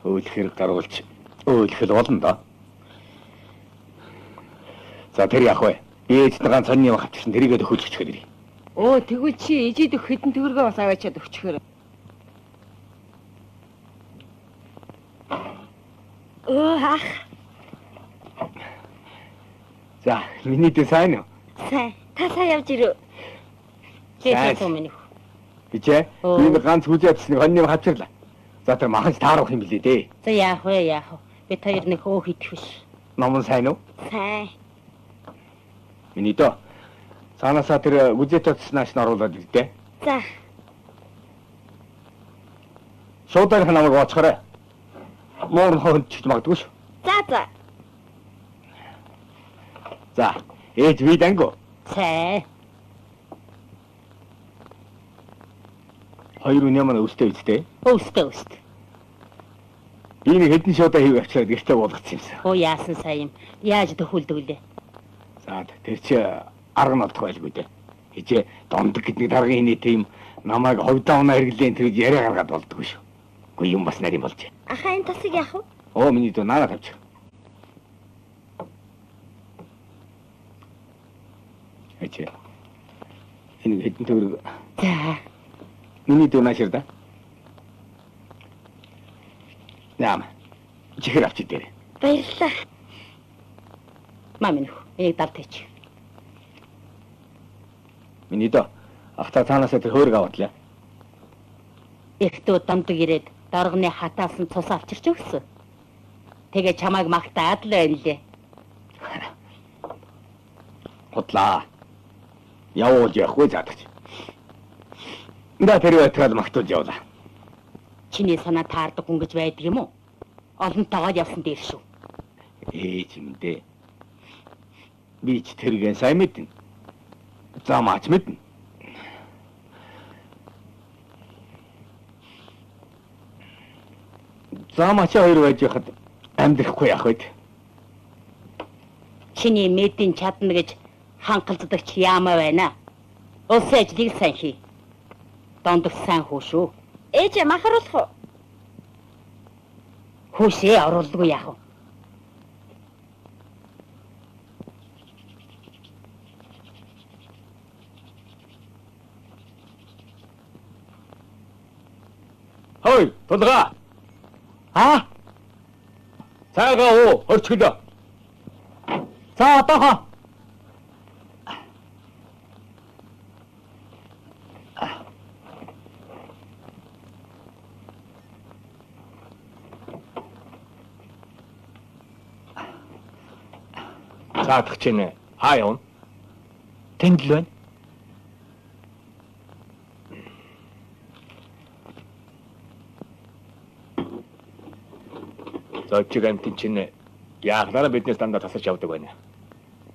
Өөлхөр гаруулж өөлхөл болно да. За тэр яах вэ? Би ээжтэй ганц сонин юм авчихсан тэрийгээ төхөөлж өчгөр ирээ. Оо тэгвэл чи ээжид өх хэдэн төгрөгөө бас аваачаад өгчихөөр. Ах. За миний дэ сайн уу? Сайн. Та сайн явж ирөө. Сайн. Дэжээ минь. Бичээ. Би ганц хүзээдсэн хонь юм хавчирлаа. За тэр махаж таарах юм билээ дээ. За яах вэ? Би хоёр нэг хөө хийх биш. Номон сайн уу? Сайн. Миний дөө. Цаанаасаа тэр үзээтэй цэснаас нь оруулаад ирдэ. За. Шуудар намайг оцгорой. Муурн хонд ч магадгүй шүү. За. За, ээж би дангу. Сайн. Хоёр үнэ маань өстэй үстэй. Өстө. Би нэг хэдэн шуудаа хийв авчираад гэртээ болгоцсон юмсан. Оо яасан сайн юм. Яаж төхүүлдэг үлээ? За тэр чи арга нь олдох байлгүй дээ. Хижээ дондог гэдэг даргын хийнэ тийм намайг ховдоо унаа хэрэглэн тэр яриа гаргаад болдгоо шүү. Үгүй юм бас нарийн болж. Ахаа энэ тасыг яах вэ? Оо миний дөө наана тавьчих. Хичээ. Энэ хэдэн төгрөг. За. Миний дөө наашир да. Яам. Чихэр авчид дээр. Баярлалаа. Мамин хөө. Энийг давтаач. Миний дөө ахта цаанаасаа тэр хөөрг авадлаа. Эхтөө дамдаг ирээд доргоны хатаас нь цус авчирч өгсөн. Тэгээ чамайг магтаад л байна лээ. Худлаа. Явуулж явахгүй заадагч. Да тэр байтгаад магтуулж явлаа. Чиний санаа таардаг хүн гэж байдаг юм уу? Олонтойгоо явсан дээр шүү. Ээж юм дээ. Би ч тэргээ сайн мэднэ. Замаач мэднэ. Замаач хоёр байж хад амьдрахгүй яах вэ? Чиний мэдэн чадна гэж хангалцдагч яамаа байна. Улсын ажлыг сайн хий. Дондох сайн хүү шүү. Ээж махаруулах уу? Хүүшээ оруулдаггүй яах вэ? Хой, тулгаа. Цаагаа уу, орчихлоо. За одоохоо. Цаадах чинь хаа явна? Тэнд л байна. Зочиг амтэн чинь яахнаараа биднээс дандаа тасарч явдаг байна.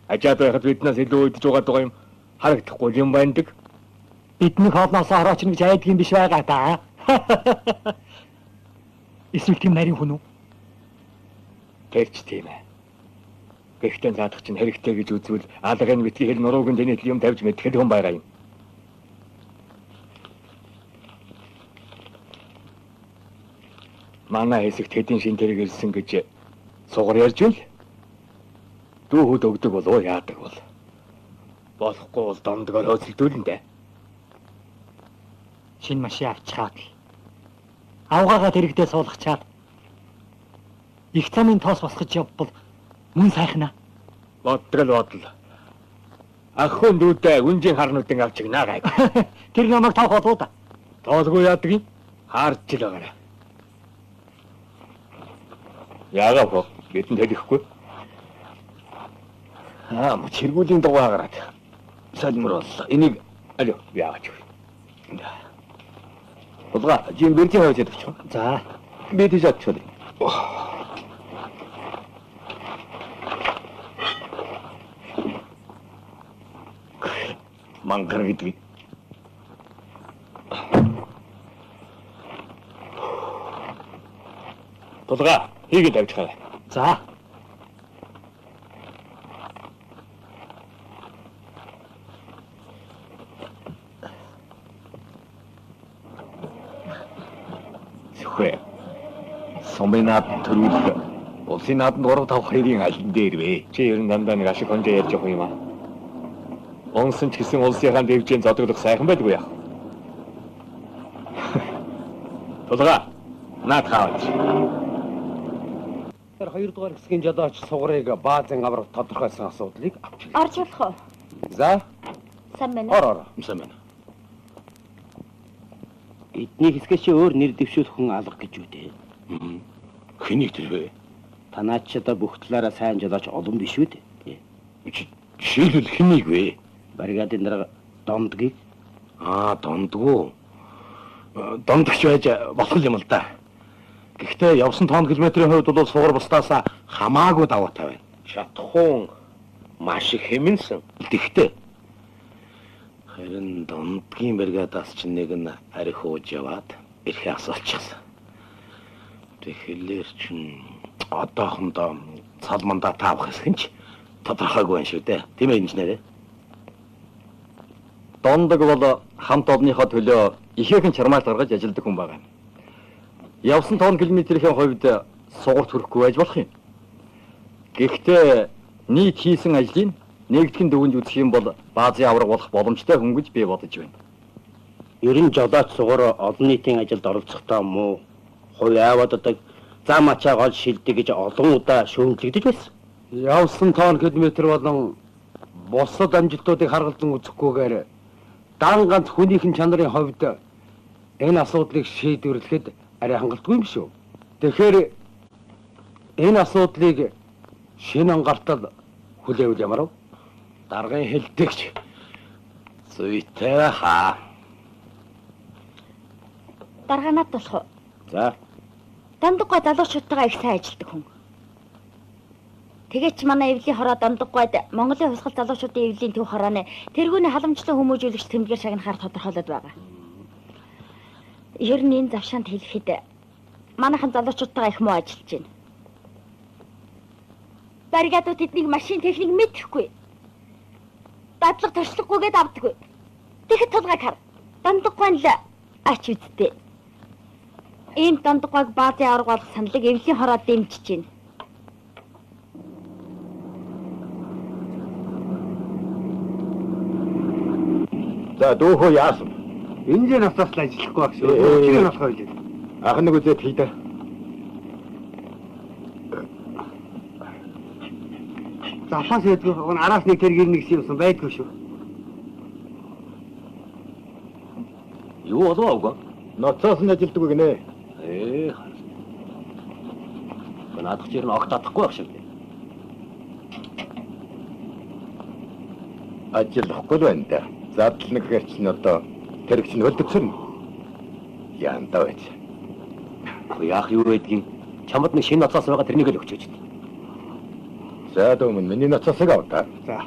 Ажаад байхад биднээс илүү өдөж угаад байгаа юм харагдахгүй юм байдаг. Бидний хоолноос орооч гэж айдгийн биш байгаа та. Эсвэл тийм нарийн хүн үү? Тэрч тийм ээ. Гэхдээ цаадах чинь хэрэгтэй гэж үзвэл алгын битгий хэл нуруугийн дэnet юм тавьж мэдхэд хүн байгаа юм. Манай хэсэгт хэдийн шин тэрэг ирсэн гэж сугар ярьж байна л. Дүүхүүд өгдөг болов уу яадаг бол. Болохгүй бол домдгоор хөөцөлдүүлэн дээ. Шинэ машин авчихаад л. Авгаагаа тэрэгдээ суулгачаад. Их замын тоос босгож явбал мөн сайхна. Бодол. Ахын дүүдээ үнжийн харнуудын авч игнаа гайг. Тэр намайг тавах болоо да. Тоолгүй яадаг юм. Хаарч л байгаарай. Яагаад хөө бидэнд хэлэхгүй. Мөч хэрэгүүлийн дугаа гараад. Салмир боллоо. Энийг аль яагаад юу. Болгаа жин бэргийн хавьд өгч. За. Би тийж очив. Мангар гэдэг. Болгаа хийгээд авч хараа. За. Сүхэ. Сумынаад төрүүлэх улсын нааданд 3-5-2-ын алин дээр вэ? Чи ер нь дандаа нэг ашиг хонжоо ярьж явах юм аа. Онсон ч гэсэн улсынхаа дэвжээнд зодоглох сайхан байдгүй яах. Толгой. Наад хаач. Тэр 2 дугаар хэсгийн жолооч сугарыг баазын аврах тодорхойлсон асуудлыг авч ирээ. Орж болох уу? За, Сайн байна. ор. Сайн байна. Эдний хэсгээс чи өөр нэр дэвшүүлэх хүн алга гэж үү дээ. Хэнийг тэр вэ? Танаач ч одоо бүх талаараа сайн жолооч олон биш үү дээ. Жишээлбэл хэнийг вэ? Бригадын дараа домдгийг. Дондгоо. Дондгч байж болох юм л да. Гэхдээ явсан тонн километрийн хувьд бол сугар бусдаас хамаагүй даваатай байна. Шатхуун маш их хэмнсэн. Тэгтээ харин дондгийн бригадаас ч нэг нь арх ууж яваад эрхээ асуулчихсан. Тэгэхээр чин одоохондоо цалмандаа таавах хэсэг нь ч тодорхойгүй байна шүү дээ. Тийм ээ инженер. Дондог бол хамт олонныхоо төлөө ихээхэн чармаал гаргаж ажилладаг хүн байгаа юм. Явсан тонн километрийн хувьд сугарт хүрэхгүй байж болох юм. Гэхдээ нийт хийсэн ажлыг нэгтгэн дүгнж үзэх юм бол баазын авраг болох боломжтой хүн гэж би бодож байна. Ер нь жолооч сугаар олон нийтийн ажилд оролцохдоо муу хувь аваадаг зам ачаа гол шилдэг гэж олон удаа шүүмжлэгдэж байсан. Явсан тонн километр болон бусад амжилтуудыг харгалзан үзэхгүйгээр дан ганц хүнийхэн чанарын хувьд энэ асуудлыг шийдвэрлэхэд арай хангалтгүй юм шүү. Тэгэхээр энэ асуудлыг шинэ ангартал хүлээвэл ямар вэ? Даргын хэлдэгч зүйтэй хаа. Даргаанаад болох уу? За, Дондгой залуучуудтайгаа их сайн ажилладаг хүн. Тэгээд ч манай эвлийн хороо Дондгойд Монголын хусгал залуучуудын эвлийн төв хорооны тэргүүний халамжлан хүмүүжүүлэгч тэмдгээр шагнахаар тодорхойлоод байгаа. Ер нь энэ завшаанд хэлэхэд манайхан залуучуудтайгаа их муу ажиллаж байна. Бригадууд тэднийг машин техник мэдэхгүй. Дадлага туршлагагүйгээд авдаггүй. Тэгэхэд тулгайг хар. Дондгой л ач үздэй. Ийм дондгойг баазын авраг болох саналыг эвлийн хороо дэмжиж байна. За дүүхөө яасан? энэ насаас л ажиллахгүй байх шүү. Өөрчлөлт болох байлээ. Ах нэг үзээд хийдэ. Запас хийдгүү араас нэг тэр гэр нэгсэн юмсан байдгүй шүү. Юу болов? Ноцоос нь ажилддаг гинэ. Наадах чир нь огт татахгүй байх шүү. ажиллахгүй л байна да. Задл нэг гэрч нь одоо тэр чинь хөлдөгсөн. Янда байж. Яах юу байдгийг чамд нэг шинэ ноцоос байгаа тэрнийг л өгч дээ. За дөөмөн миний ноцоосыг аваа. За.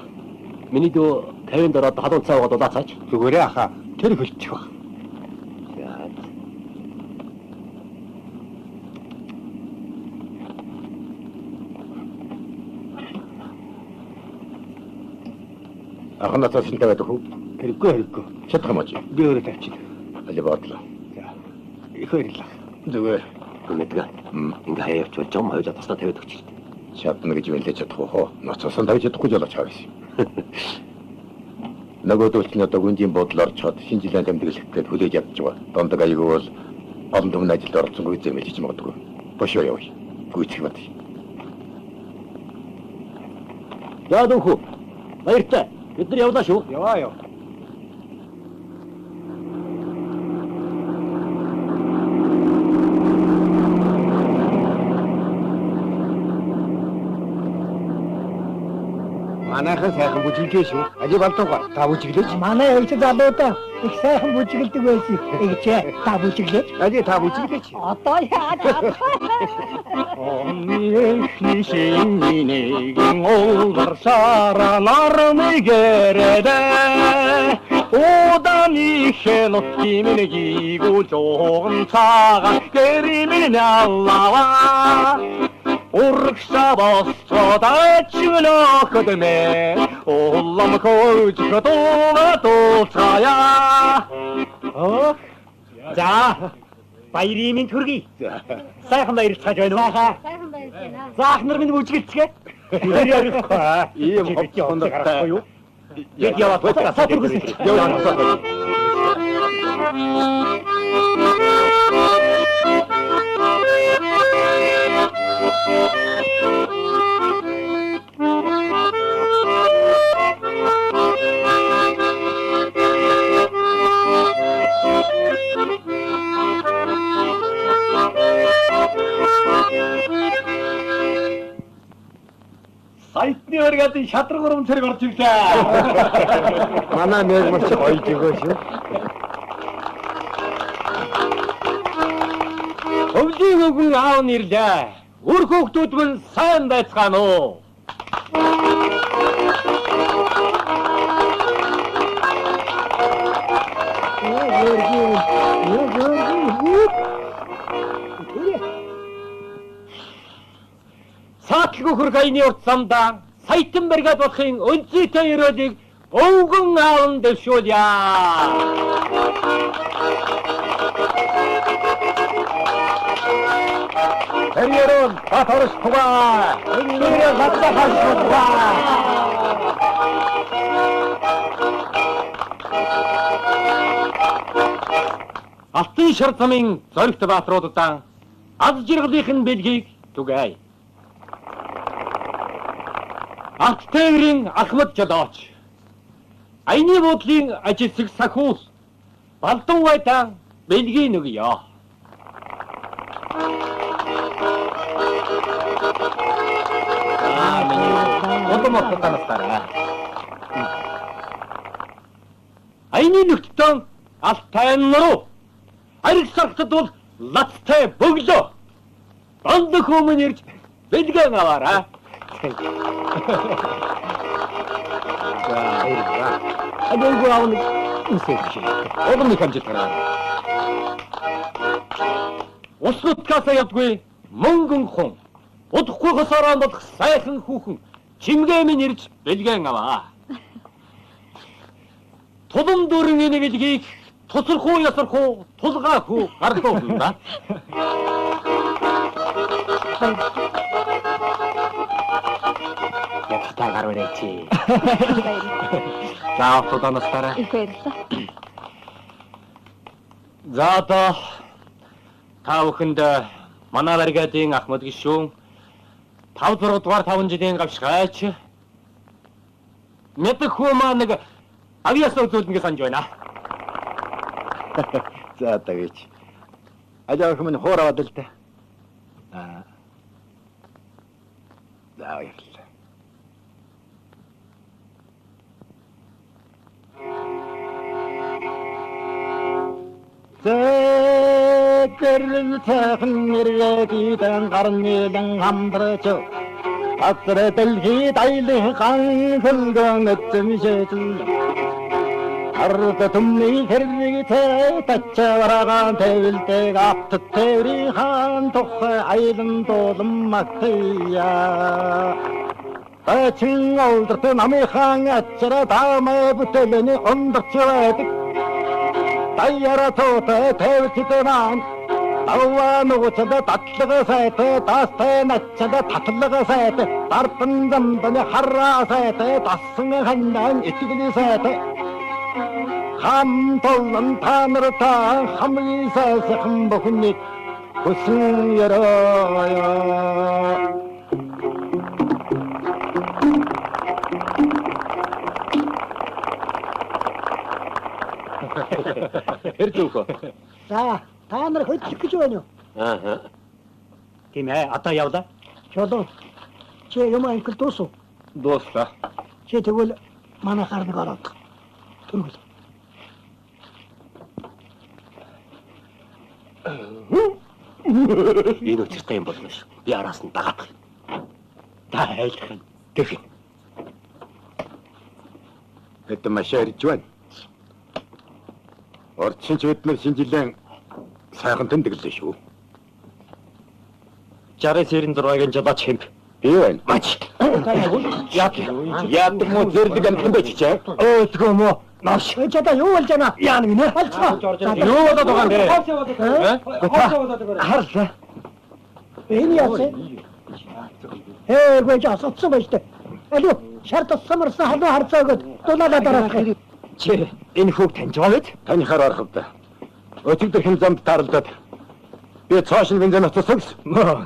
Миний дөө 50 дороод халуун цаа угаад удаа цаач. Зүгээрээ ахаа. Тэр хөлчих баг. За. Ахын ноцоос нь тавиад өгөх. Хэрэггүй. Чадах юм аа. Би өөрөө тавьчих. Али бодлоо. За. Их баярлалаа. Зүгээр. Үнэтгэн. Ингээ хаяа явж жом хоёулаа тусдаа тавиад өгч дээ. Чадна гэж хэлж чадах уу? Ноцоос нь тавьж чадахгүй жолооч хавс. Нөгөөдөл нь одоо гүндийн бодлоор чад шинэ жилийн тэмдэглэхэд хүлээж авч байгаа. Дондог аягүй бол олон түмэн ажилд оролцсонгүй зэмэлж хийж магадгүй. Бошоо явъя. Гүйцэх бат. За дүүхүү. Баяртай. Бид нар явлаа шүү. Яваа. Манайхан сайхан бүжиглээ шүү. Али балтуугаа та бүжиглээч. Манай өвч залуудаа их сайхан бүжиглдэг байсан. Игчээ та бүжиглээч. Али та бүжиглээч. Одоо яа. Эхний шинийн олгарсараа нарны гэрдэ Удааны хэнот кимэнийг үлжоон цагаан гэрэмэн аллава Урагшаа босцоод ачмлоход мэ улам хөөж дууцаая За баярын төргий. Сайхан баярлаж байна уу? Сайхан баярлалаа. За ах нар минь бүжгэлцгээ. Ийм хоцонд гарахгүй юу? Яг яваад сатургүйс. Яваад. Сайтны өргөдөн шатраг урам цэрэг орж ирлээ. Манай нэг мөрч гоёж өгөө шүү. Өвлийн өгөн аав нэрлээ. Үр хүүхдүүд минь сайн байцгаана уу? Саатлгүй хөрг аяны урт замдаа саятан бригад болохын өнцөйтэй өрөөлийг өвгөн аавн дэвшүүлье. Тэрээрон батарш тугаа. Тэрээр батарш тугаа. Алтан шар замын зоригт баатруудаа аз жаргалынхын бэлгийг түгээе. Акт тээврийн Ахмад жолооч. Аяны буудлын ажилсаг Сахуус Балдан Вайтан бэлгийн өгье. Одомот танастараа. Аяны нөхдөд Алтайн нуруу. Ариг сархад бол лацтай бөглөө. Дондох өмнө ирж бэлгэн аваарай. Адайгүй аавны үсэж. Одомны хамжилтараа. Уснуткасаа ядгүй мөнгөн хон. Удахгүй хасараа болох сайхан хүүхэн чимгээ минь ирж бэлгэн аваа. Тулам дөрөн энэгэлгийг тусархуу ясархуу тулгаахуу гардуулна. Ятаа гарвэрэчи. За автоданастараа. Их баярлалаа. За одоо та бүхэнд манай бригадын Ахмад гишүүн 5 дугаар 5 жилийн гавшгаач. Мэдэх хүү маа нэг авьяас үзүүлнэ гэж санаж байна. За тавьж. Ажаа хүмүүс хоороод л та. За баярлалаа. Зэкэрл цайхан нэргэдийдэн гарнилэн хамдрч Атэр дэлхийд аялхан хөлгөн эзэмшэжл Ард түмний хэрэг тачаврагаан тэвэлдэг апт тэврийн хаан тухай айлан дуулан магтая Тачин олдорт намынхан ачра таамай бүтэлэний ондорч байдаг Даяра тоотой тэвчтэй маань Аваа нууцад татлага сайтай тастай наччад татлага сайтай Дардан замдан хараа сайтай тассан хандан итгэли сайтай Хам толон танарта хамгийн сайхан бохныг хүсэн ярая Хэрдүүх. За, та нар хөдлөх гэж байна уу? Аа. Тийм ээ, одоо явлаа. Чулуу. Чи юм анхэл дуусуу. Дуслаа. Чи тэгвэл манай харныг ороод. Түргэл. Энэ үчиртэй юм болно шүү. Би араас нь дагаадах юм. Та айлах юм. Гэх юм. Это машаа ирж байна. Орчин ч бид нар шинжилэн сайхан тэмдэглээ шүү. 60-96-гийн жолооч хэмп. Би байна. Мач. Яадаг мó зэрлэг амтан байж чаа. Өөдгөө мө. Наш. Чада юу болж байна? Яана гинэ. Алцгаа. Юу болоод байгаа юм бэ? Харлаа. Энэ яасан? Гэж асуусан байж тээ. Алуу, шарт самарсан халуун харцаагад дулаалаа дараах. Чи энэ хүүг таньж байгаа биз? Танихаар орох та. Өчигдөр хэн замд таарлаад би цаашин бензин утсагс. Мөө.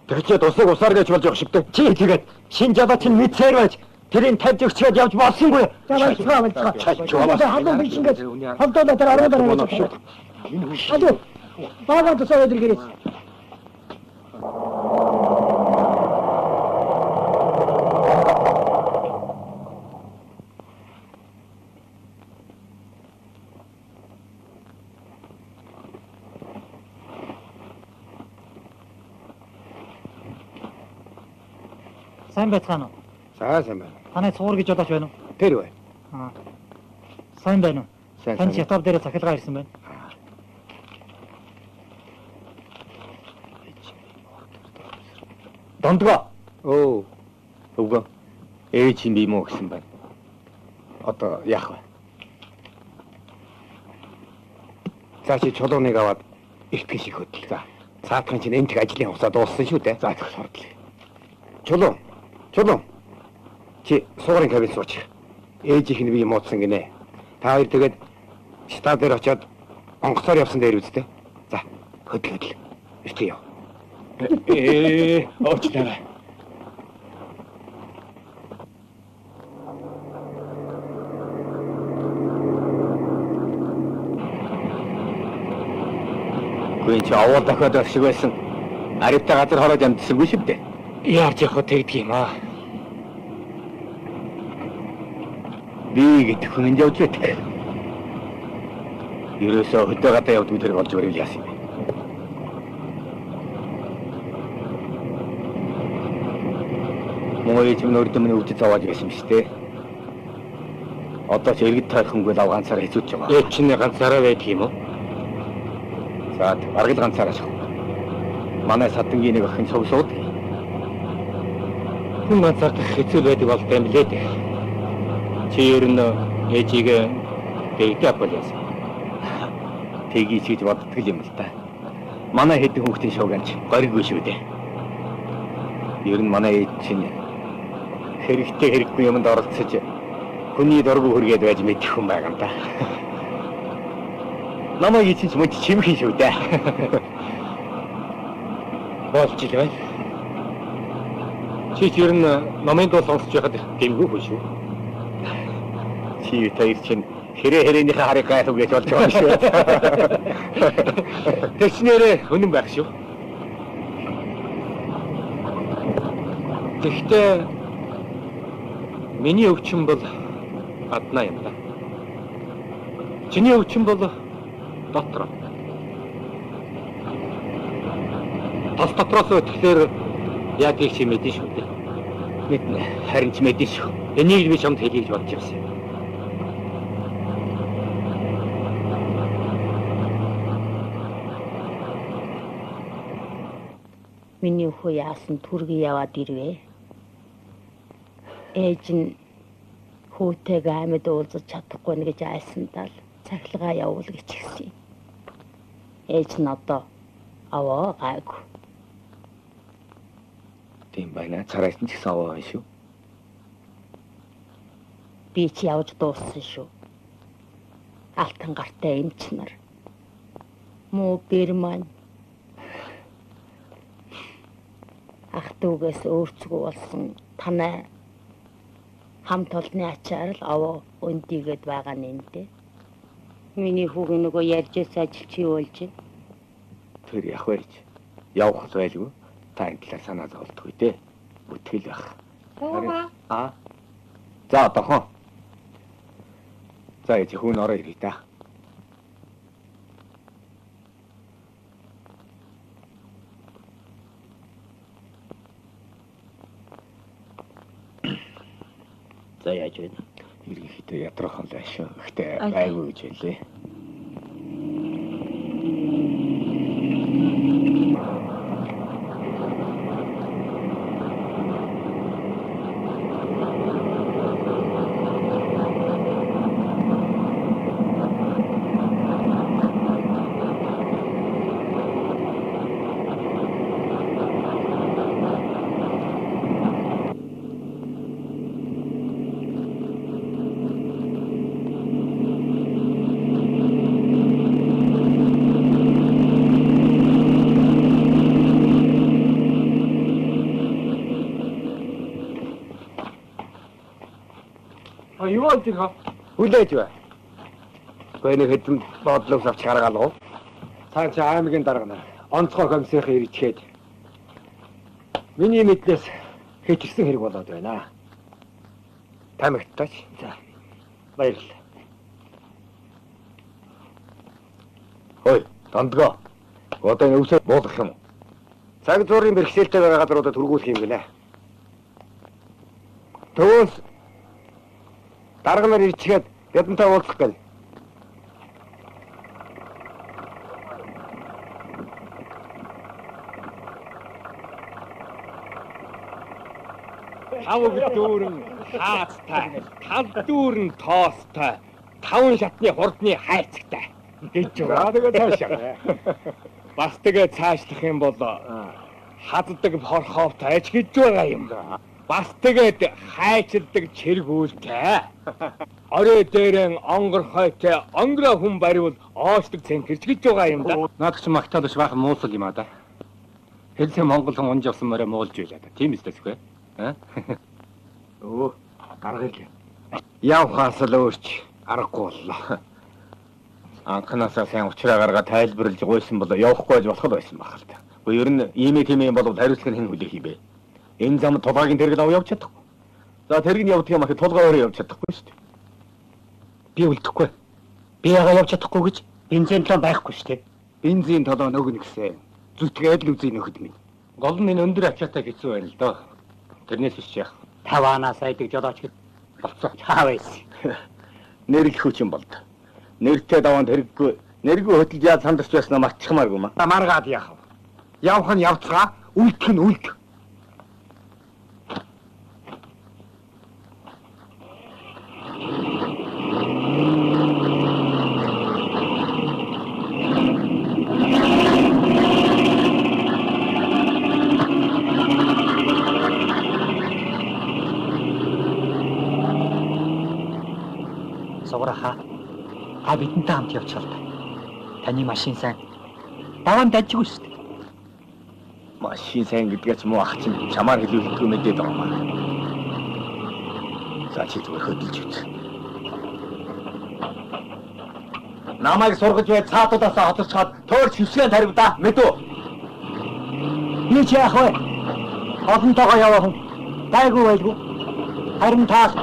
Тэгчээд усыг усаар гэж болж явах шигтэй. Чи тэгээд шин жолооч нь мэдсээр байж тэрийг тавьж өгчөөд явж болсонгүй. Алцгаа. Халуун биш ингэж холдоолаа дараа ороод ороод. Алуу, баагаад тусаад иргэрээ. Сайн байцгаана уу? Сайн байна. Танай цуур гэж бодож байна уу? Тэр бай. Сайн байна уу? Сайн. Тань шатав дээр цахилгаан ирсэн байна. Дондгоо. Оо, Өвгөө. Ээж юм бий мó гэсэн байна. одоо яах вэ? За чи чулууныг аваад ихтгэл шиг хөдөл. За. Цаатхан чинь энтэг ажлын хувцас дууссан шүү дээ. За тэгс хордлоо. Чулуун. Чи суурын кабин сууч. Ээжийнх нь би муудсан гинэ. Та хоёр тэгээд штаб дээр очиод онгоцоор явсан дээр үстэ. За, хөдөл. Ихтэй яв. Оочлаа. Гүн чи аваад дахиад байх шиг байсан. Аривтай газар хороод амтсангүй шүү дээ. Яарч явах тэгдэг юм аа. Би гэдэг хүн явж байдаг. Ерөөсөө хөдөө гадаа явдаг тэр болж барил яасан юм бэ? Мөн ээж минь өрдөмний өвдөж зовоож байсан юм шүү дээ. Одоо ч иргэд тайхангүй лав ганцаараа хэцүүж байгаа. Ээж чинь ганцаараа байдаг юм уу? За бараг л ганцаараа шах. Манай садангийн нэг охин сувсууд. Хүн ганцаардах хэцүү байдаг бол юм лээ дээ. Чи ер нь ээжийг дэгдээ бол яасан. Тгий чиж боддог юм л та. Манай хэдэн хүүхдийн шууганч горьгүй шүү дээ. Ер нь манай ээж чинь хэрэгтэй хэрэггүй юмд оролцож хүний дургу хүргээд байж мэдэх хүн байгаа юм да. Намайг эцэн ч мөч чимхэн шүү дээ. Болж ил байна. Чи ер нь номын дуу сонсож байхад гэмгүй хүн шүү. Чи тэр чинь хэрээнийхээ харыг гайлуу гэж болж байгаа шүү. Тэгснээрээ өнөн байх шүү. Гэхдээ миний өвчин бол гаднаа юм да. Чиний өвчин бол дотор. Тос дотроос өтгөлөөр яг их чи мэдэн шүү дээ. Мэднэ. Харин ч мэдэн шүү. Энийг би чамд хэлье гэж бодож байсан юм. Миний хүү яасан түргий яваад ирвэ. Ээж нь хүүтэйгээ амьд уулзаж чадахгүй нэ гэж айсандаа л цахилгаан явуул гэж хэлсэн юм. Ээж нь одоо аваа гайгүй. Тийм байна. Царайс нь ч гэсэн аваа байна шүү. Би ч явж дууссан шүү. Алтан гартай эмч нар. Муу бэр маань ах дүүгээс өөрцгөө болсон танай хамт олонны ачаар л аваа өндийгээд байгаа нэмдэ. Миний хүүг нөгөө ярьжээс ажилч юу болж байна? Тэр яг байж. Явах байлгүй. Та энэ талаар санаа зовлтгүй дээ. Бүтгэл байх. Аа. За дохон. За ээж хүн ороо ирээ та. За яаж вэ? Ерөнхийдөө ядрахан л ашиг. Гэхдээ байгуу гэж хэлээ. Юу болж байгаа? Хүлээж бай. Гойны хэдэн бодлогоос авч гаргаалаа. Цаан чи аймгийн даргана. Онцгой комиссийн ирчгээд. Миний мэдлээс хэтэрсэн хэрэг болоод байна. Тамигтаач. За. Баярлалаа. Хөөе, дондгоо. Одоо энэ өвсөд буулгах юм уу? Цаг зуурын бэрхшээлтэй байгаа газруудад түргүүлэх юм гинэ. Төвөөс дарганаар ирчгээд ядантаа уулзах гэнэ. Тавг дүүрэн хаацтай, тал дүүрэн тоостой, таван шатны хурдны хайцагтай гэж байгаа. Тэгээ цаашаа. Бас тэгээ цаашлах юм бол хаддаг хорхоовтой аж гэж байгаа юм. Бас тэгээд хайчилдаг чиргүүлтэй. Орой дээрэн онгор хойтой онгороо хүн бариул оочдаг цэнхэрч гэж байгаа юм да. Наад чи магтаад биш баахан муусал юм а да. Хэлсэн Монгол хүн унж явсан морой муулж байлаа да. Тийм эстэсгүй. Өө, гаргая л. Явхаас л өөрч аргагүй боллоо. Анханасаа сайн уучраа гаргаад тайлбарлаж гойсон бол явахгүй байж болох байсан байх л та. Гэхдээ ер нь иймээ тийм юм бол хариуцлага хэн хүлээх юм бэ? Энэ зам тулгаагийн тэрэг ав явж чадахгүй. За тэрэг нь явдаг юм ахи тулгаа өөрөө явж чадахгүй шүү дээ. Би үлдэхгүй. Би ягаа явж чадахгүй гэж бензин толон байхгүй шүү дээ. Бензин толоо нөгнө гэсэн. Зүтгээд л үзий нөхөд минь. Гол нь энэ өндөр ачаатай хэцүү байна л доо. Тэрнээс биш яах. 5 анаас айдаг жолооч гэд болцоо чаавэс. Нэрэг хүчин болд. Нэртэй даваанд хэрэггүй. Нэргүй хөтөлж яаж сандарч байснаа мартчихмааргүй маа. Маргаад яах вэ? Явах нь явцгаа, үлдэх нь үлдэх. Суграха. А бидэнтэй хамт явчихлаа. Таны машин сайн. Даваанд дажгүй шүү дээ. Машин сайн гэдгээч муу ах чинь чамаар хэлүүлэхгүй мэдээд байгаа маа. За чи зүгээр хөдөлж үз. Намайг сургаж бай цаатуудаасаа хотолцоход төөрч хөвсгэн таривда мэдүү. Би ч яах вэ? Одонтойгоо явах. Байгуу байлгүй. Харин таас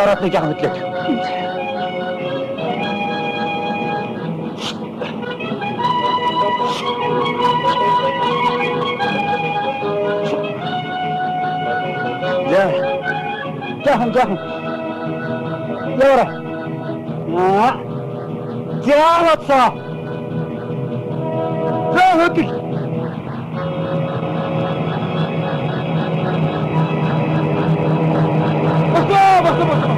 ороод нэг яг мэдлээ. Жаахан. Яваа. Жаавацаа. Заавал. Бasta.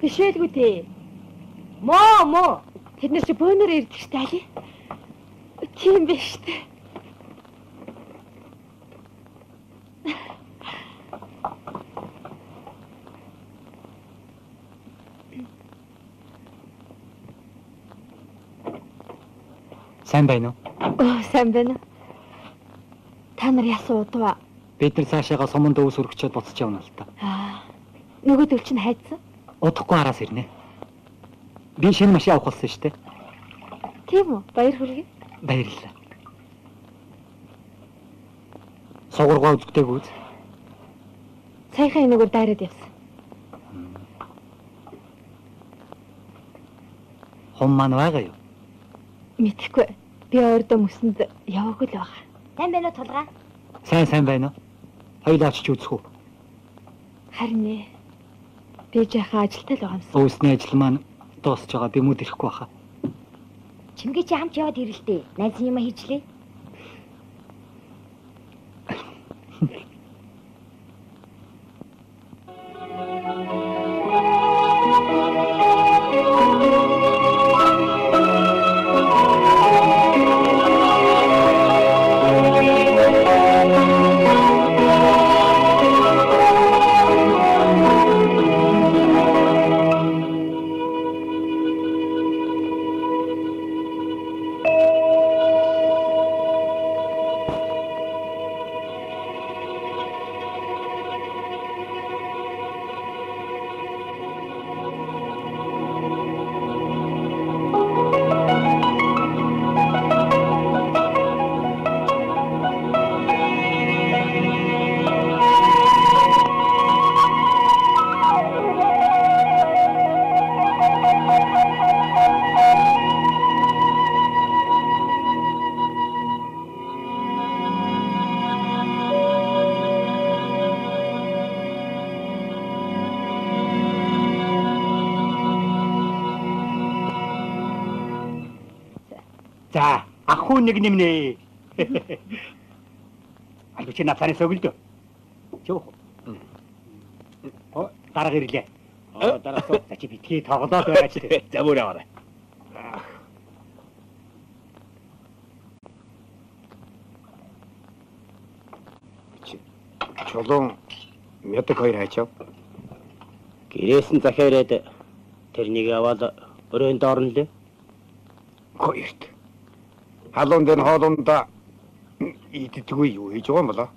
Бишээлгүй дээ. Моо. Тэд нар чи бөөнөр ирдэг штэ али. Тийм биш штэ. Сайн байна уу? Сайн байна. Та нар яасан удаа? Бид нар цаашаага суманд өвс өргөчөөд буцаж явна л та. Нөгөө төл чинь хайдсан? Удахгүй араас ирнэ. Би шинэ машин авах болсон шүү дээ. Тийм үү? Баяр хүргэе. Баярлалаа. Согургоо үздэг үз. Саяхан энэгээр дайраад явсан. Хом маань байгаа юу? Мэдхгүй. Би өөрдөө мөсөнд яваагүй л байгаа. Сайн байна уу тулгаа? Сайн байна уу? Хоёулаа очиж үзэх үү? Харин нэ. Би жаахан ажилтаа л байгаа юмсан. Өөсний ажил маань дуусж байгаа. Би мөд ирэхгүй баха. Чимгээ чи хамт яваад ирэлтэй. Найз юм хийчлээ. За, ахын нэг нэмнэ. Аль чи навсаны сөгөлдөө. Чөөх. Дарга ирлээ. Дараа суу. Чи битгий тоглоод байгаа ч тийм. За бүр аваарай. Чулуун мядаг хоёр хайчав. Гэрээс нь захиараад тэрнийг аваад өрөөнд орно лээ. Хоёрт. Халуун дээр хоолундаа иддэггүй юу хийж байгаа юм болоо?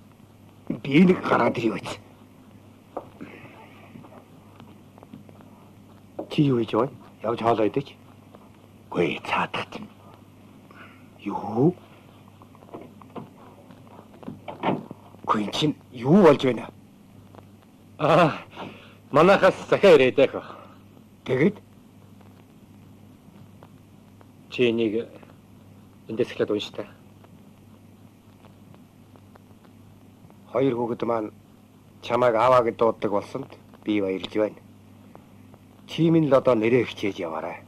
Би нэг гараад ирээ биз. Чи юу хийж байгаа? Явж хоолоо идэж. Гүй цаадах юм. Юу? Гүн чинь юу болж байна? Манайхаас захиа ирээд байх. Тэгэд Чи энийг эндээс эхлээд унш та. хоёр хүүхэд маань чамайг аваа гэж дууддаг болсонд би баярлж байна. Чи минь л одоо нэрээ хичээж яваарай.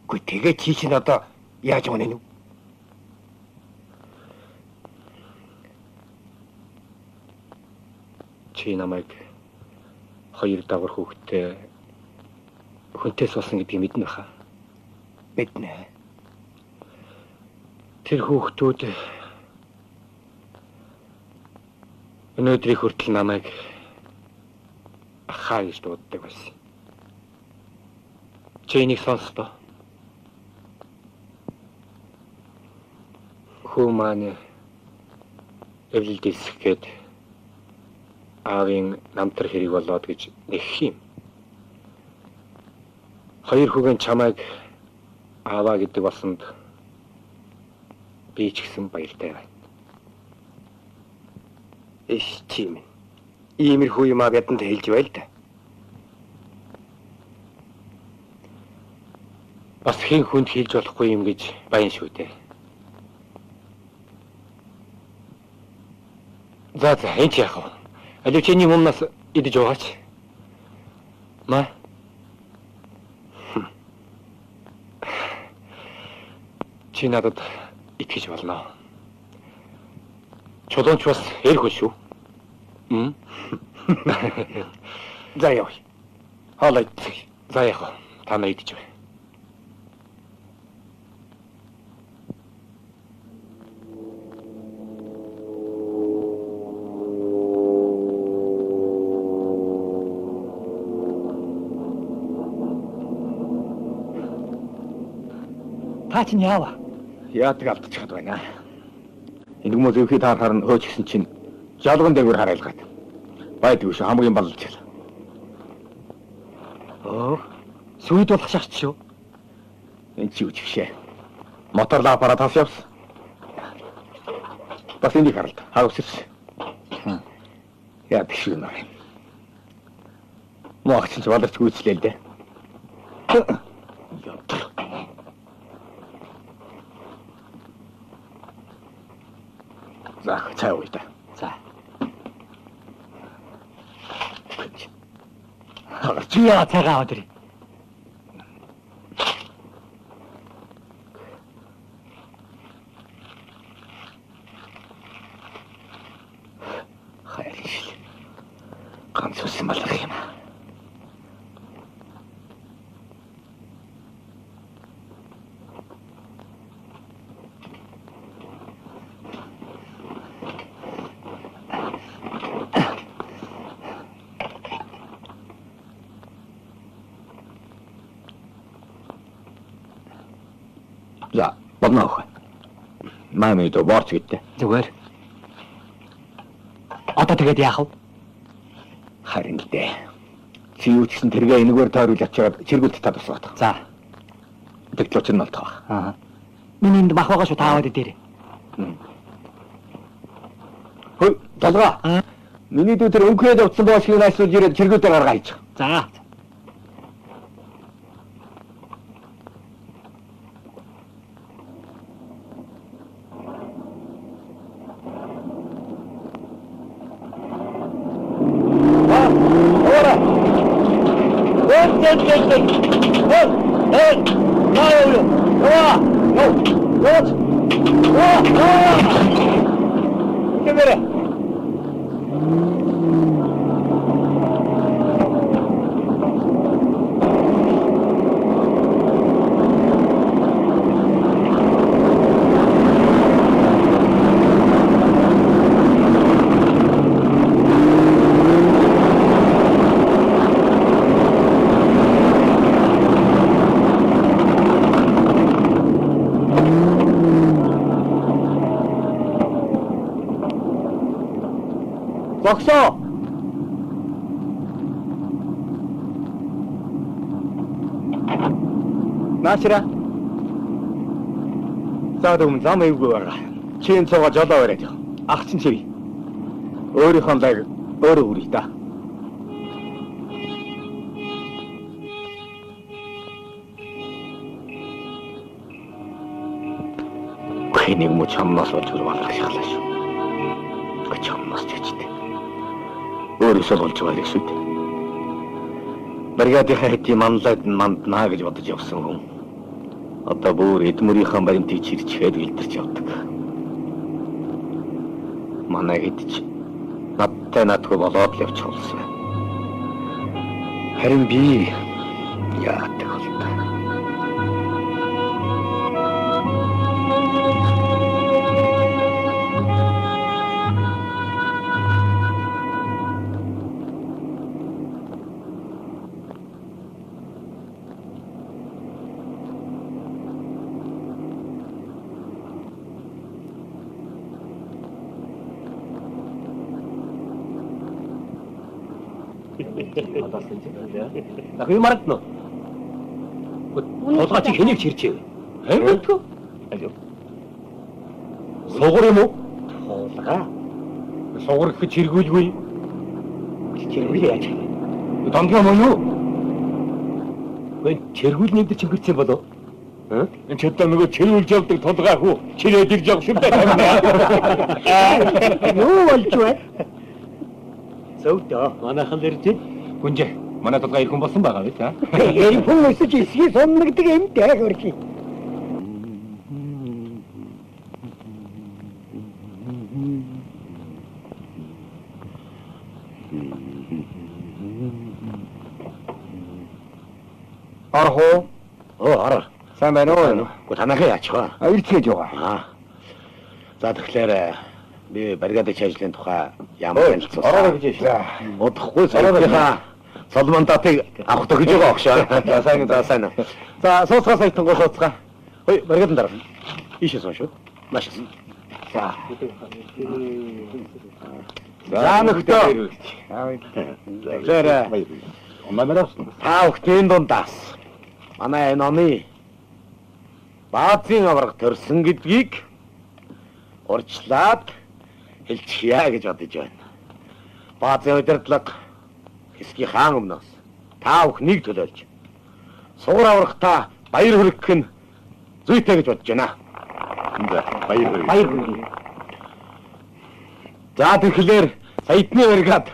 Гүй тэгээ чи чинь одоо яаж унах нь вэ? Чи намайг хоёр давар хүүхэдтэй хүнтээс болсон гэдгийг мэднэ баха. Мэднэ. Тэр хүүхдүүд өнөөдрийн хүртэл намайг ахаа гэж дууддаг байсан. Чи энийг сонстоо. Хүү маань эвлэлд илсэх гээд аавын намтар хэрэг болоод гэж нэгэх юм. Хоёр хүүхэн чамайг аваа гэдэг болсонд би ч гэсэн баяртай байна. Эш чи минь. Иймэрхүү юм бидэнд хэлж байл та. Бас хэн хүнд хэлж болохгүй юм гэж баян шүү дээ. За энэ ч яах вэ? Алив чиний өмнөөс идэж байгаач. Ма. Чи надад итгэж болно. Чулуунч бас эр хүн шүү. За яв. Хоолой. За яах вэ? Та нар идэж бай. Та чинь яава? Яадаг алдчихад байна. Ингмөө зөвхий таарахаар нь хөөч гисэн чинь жалган дээгүүр харайлгаад. Байдгүй шүү хамгийн баллж. Сүйд болох шахт шүү. Энд чи үжигшээ. Мотор лапара тас явсан. Бас энийг харалт. Хавсэрч. Яадаг шүү наа. Моогч ч баларч гүйцлээ л дээ. За, цай ууя та. За. Чи яа цагаан аваад ирээ. Хайршил. Ганц үсэн болох юм. За, болно ах. Маамын дөө борч гэдтэй. Зүгээр. Одоо тэгээд яах вэ? Харин л дээ. Чи юу ч гэсэн тэргээ энэгээр тойруулж ачаад чиргүүлт та тусгаад. За. Тэгтэл ч нь болтгоо. Миний энд мах байгаа шүү та аваад идээрэй. Хөөе, толгой. Миний дүү тэр өнгөд утсан боошгийг найсуулж ирээд чиргүүлтээр гаргаа хийчих. За. Боксоо. Наашра. За дэм зам эвгүй байгаа. Чи энэ цогоо жолоо бариад. Ах чинь чи. Өөрийнхөө лаг өөрөө үрий та. Хэнийг муу чамнаас болж өрөөлөх шахлаа шүү. Чамнаас ч гэжтэй. Өөрөөсөө болж байгаа шүү дээ. Бригадын хэдий манлаад манднаа гэж бодож явсан хүн. Одоо бүр эдмөрийнхээ баримтыг чирчгээд илдэрч явдаг. Манай хэдч надтай надгүй болоод л явчих болсон. Харин би яадаг болтой. На хүй маргадно. Толгой чи хэнийг чирчээ? Хэмэтгэв. Сугар юм уу? Толгой. Сугар их чиргүүлгүй. Чиргүүл яаж? Томдгоо мөн үү? Гэн чиргүүл нэгдэр чимгэрсэн болов? Энэ ч одоо нөгөө чирүүлж явдаг толгой хүү чирээд ирж явах юм байна. Юу болж вэ? Зөвдөө. Манайхан л ирж гүнжээ. Манай толгой ирхэн болсон байгаа биз аа? Ирхэн өсөж эсгий суннагдаг юм дээ хөрхи. Архоо. Араа. Сайн байна уу? Гү танахаа яачихаа. Ирцгээж байгаа. За тэгэхээр би бригадын ажлын тухай ямар танилцуулсан. Ороо гэж байна. Удахгүй саруудынхаа соломондатыг авах гэж байгаа огшоо. За сайн. За сууцгаа сайтан гоо сууцгаа. Хөөе бригадын дараа. Ийшээ сууш шүү. Маш их. За. За нөхдөө. Тэгэхээр Намайг та бүхний дундаас манай энэ оны баазын авраг төрсөн гэдгийг урьдчилаад хэлчихье гэж бодож байна. Баазын удирдлага хэсгийн хаан өмнөөс та бүхнийг төлөөлж суур аврагтаа баяр хүргэх нь зүйтэй гэж бодож байна. Баяр хүргэе. За тэгэхээр саядны бригад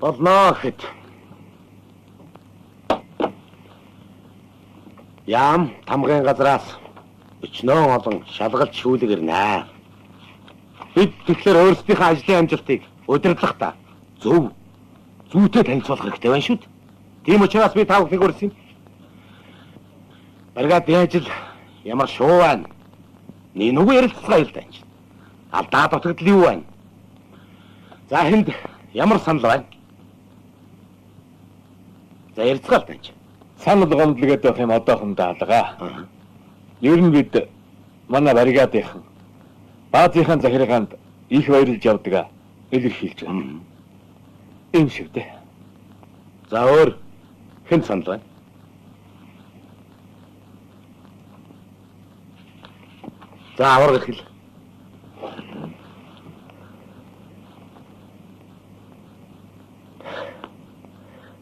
болноо гэхэд Яам тамгын газраас өчнөө олон шалгалт шүүлэг ирнэ. Бид тэгэхээр өөрсдийнхөө ажлын амжилтыг удирдлагата зүйтэй танилцуулах хэрэгтэй байна шүү дээ. Тийм учраас би та бүхнийг урьсан юм. Бригадын ажил ямар шуу байна. Нүгүү ярилцгаа хэлдэг юм. Алдаа дутагдал юу байна? За хэнд ямар санал байна? За ярилцгаа л тааж. санал гомдлгээд байх юм одоохондоо алгаа. Ер нь бид манай бригадынхан баазынхаа захиргаанд их баярлж явдаг илэрхийлж байна. Ийм шиг дээ. За өөр хэн санал байна? За авраг хэл.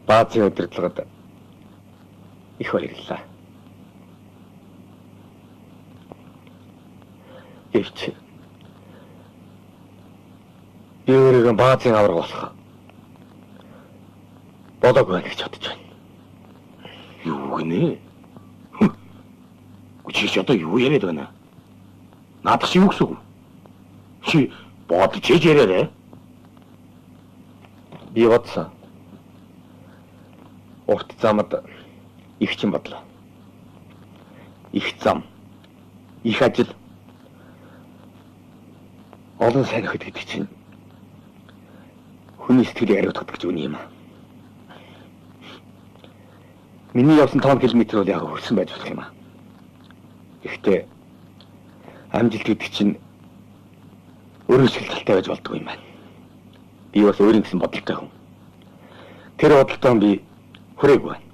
Баазын удирдлагад их баярлалаа. Эвч би өөрийгөө баазын авраг болох болоогүй байна гэж бодож байна. Юу гинэ? Чи одоо юу яриад байна? Наадах чи юу гэсэн үг? Чи бодож ярьаарэ? Би бодсон. Урт замд их ч юм бодлоо. Их зам, их ажил, олон сайн хэд гэдэг чинь хүний сэтгэлийг ариутгах гэж үний юм аа. Миний явсан 5 км бол яг хүрсэн байж болох юм аа. Гэхдээ амжилт гэдэг чинь өөрөөсөлтөлтэй байж болдгоо юм байна. Би бас өөрийн гэсэн бодолтой хүн. Тэр бодолтой би хүрээгүй байна.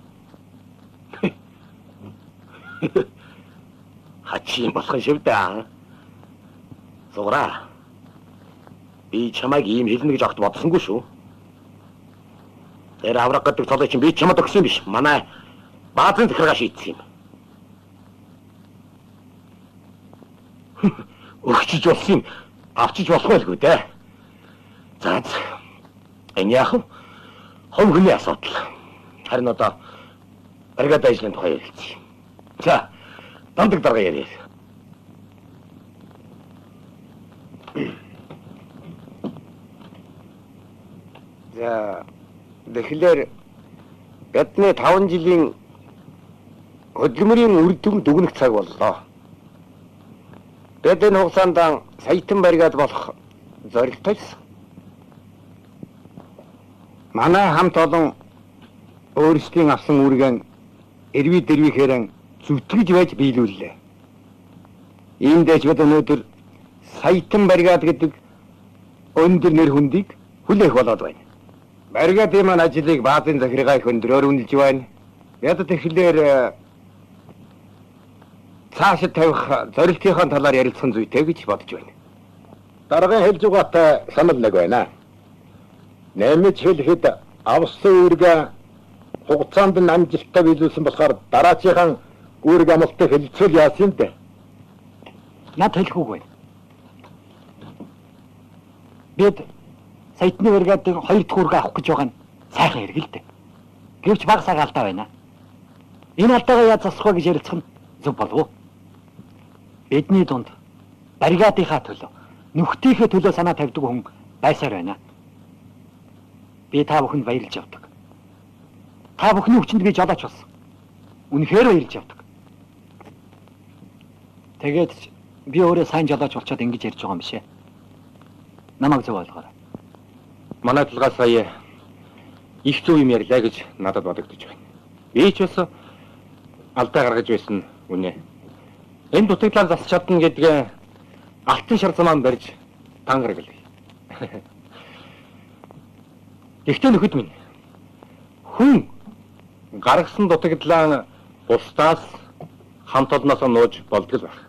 хачин болох шив дээ. Суураа. Би чамайг ийм хэлнэ гэж огт бодсонгүй шүү. Тэр авраг гэдэг цолоо чинь би чамд өгсөн биш. Манай баазын захиргаа шийдсэн юм. Өгчөж болсон юм. Авчиж болох байлгүй дээ. За. Энэ яах вэ? Хов хүний асуудал. Харин одоо бригад ажлын тухай ярилцъя. За, дандаг дарга яриа. За, тэгэхээр бидний 5 жилийн хөдөлмөрийн үр дүн дүгнэх цаг боллоо. Бид энэ хугацаанд саятан бригад болох зорилттой байсан. Манай хамт олон өөрсдийн авсан үүргэн эрвээ дэрвийнхээрэн зүтгэж байж биелүүллээ. Иймдээч бид өнөөдөр саятан бригад гэдэг өндөр нэр хүндийг хүлээх болоод байна. Бригадын маань ажлыг баазын захиргаа их өндөрөөр үнэлж байна. Бид тэгэхээр цаашид тавих зорилтынхаа талаар ярилцсан зүйтэй гэж бодож байна. Даргын хэлж байгаатай санал нэг байна. Нэмж хэлэхэд авсан үүргээ хугацаанд нь амжилттай биелүүлсэн болохоор дараачихан үүрэг амлалтыг хэлцүүл яасан бэ? Над хэлэхгүй байна. Бид саятны бригадын 2 дахь үүргээ авах гэж байгаа нь сайхан хэрэг л дээ. Гэвч бага сар алдаа байна. Энэ алдаагаа яаж засах вэ гэж ярилцах нь зөв болов уу? Бидний дунд бригадынхаа төлөө, нөхдийнхээ төлөө санаа тавьдаг хүн байсаар байна. Би та бүхэнд баярлж явдаг. Та бүхний хүчинд би жолооч болсон. Үнэхээр баярлж явдаг. Тэгээд би өөрөө сайн жолооч болчиход ингэж ярьж байгаа юм бишээ. Намайг зөв ойлгоорой. Манай талгаа сая их зөв юм ярьлаа гэж надад бодогдож байна. Би ч бас алдаа гаргаж байсан үнэ. Энэ дутагдлаар засч чадна гэдгээ алтан шар замаанд барьж тангараг л. Гэхдээ нөхөд минь хүн гаргасан дутагдлаа бусдаас хамт олноос нууж болдог л байх.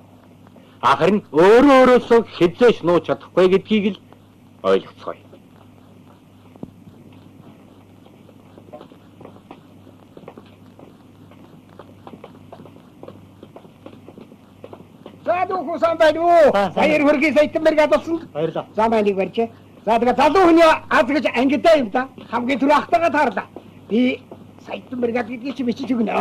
Харин өөрөөсөө хэзээш нууж чадахгүй гэдгийг л ойлгоцгоё. За дүүхүү сан байна уу? Баяр хүргэе саятан бригад болсон. Баярлалаа. За байныг барьж. За тэгээ залуу хүний аз гэж ангидаа юм да. Хамгийн түрүү ахтайгаа таарлаа. Би саятан бригад гэдгийг чи бичиж өгнө.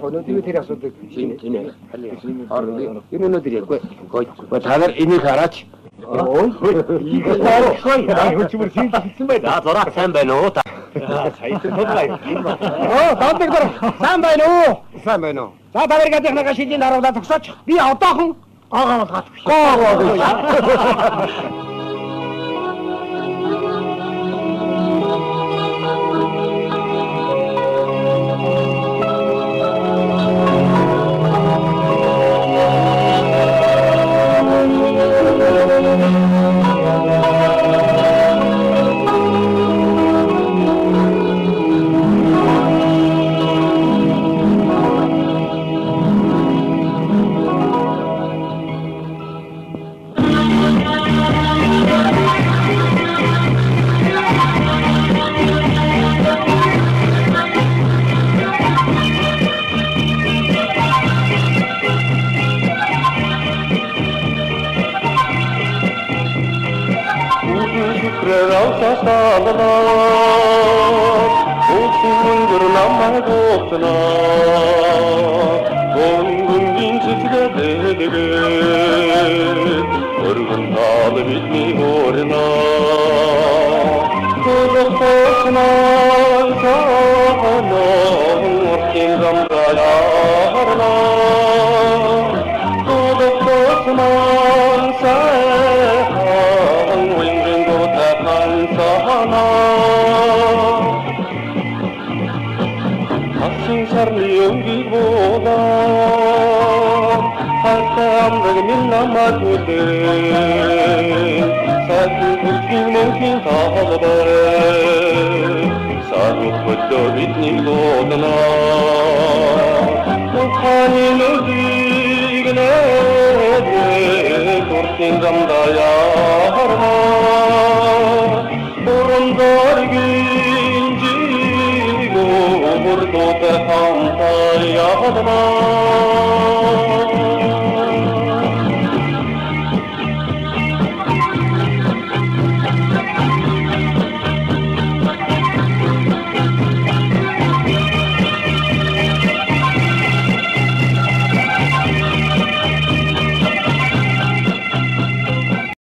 Өнөөдөр тэр асуудаг тийм ээ. Энэ өнөөдөр яахгүй. Та нар энийг хараач. Их сайн. Хөчмөр хийлсэн байна. За зураг сайн байна уу? Саятан толгой. Дандаг дараа. Сайн байна уу? Сайн байна уу? За бригадынхаа шилжийн харуулаа төгсөөч. Би одоохон гоогоо болгоод. самраг минь намайг үлээ сайхан бүсгийн мөнхийн таалбай сарх хөдөө бидний дуудана ханы нүдийг нэрээ туртин замдая харма бурандор гинжиг өмөр дуутай хамтар ядна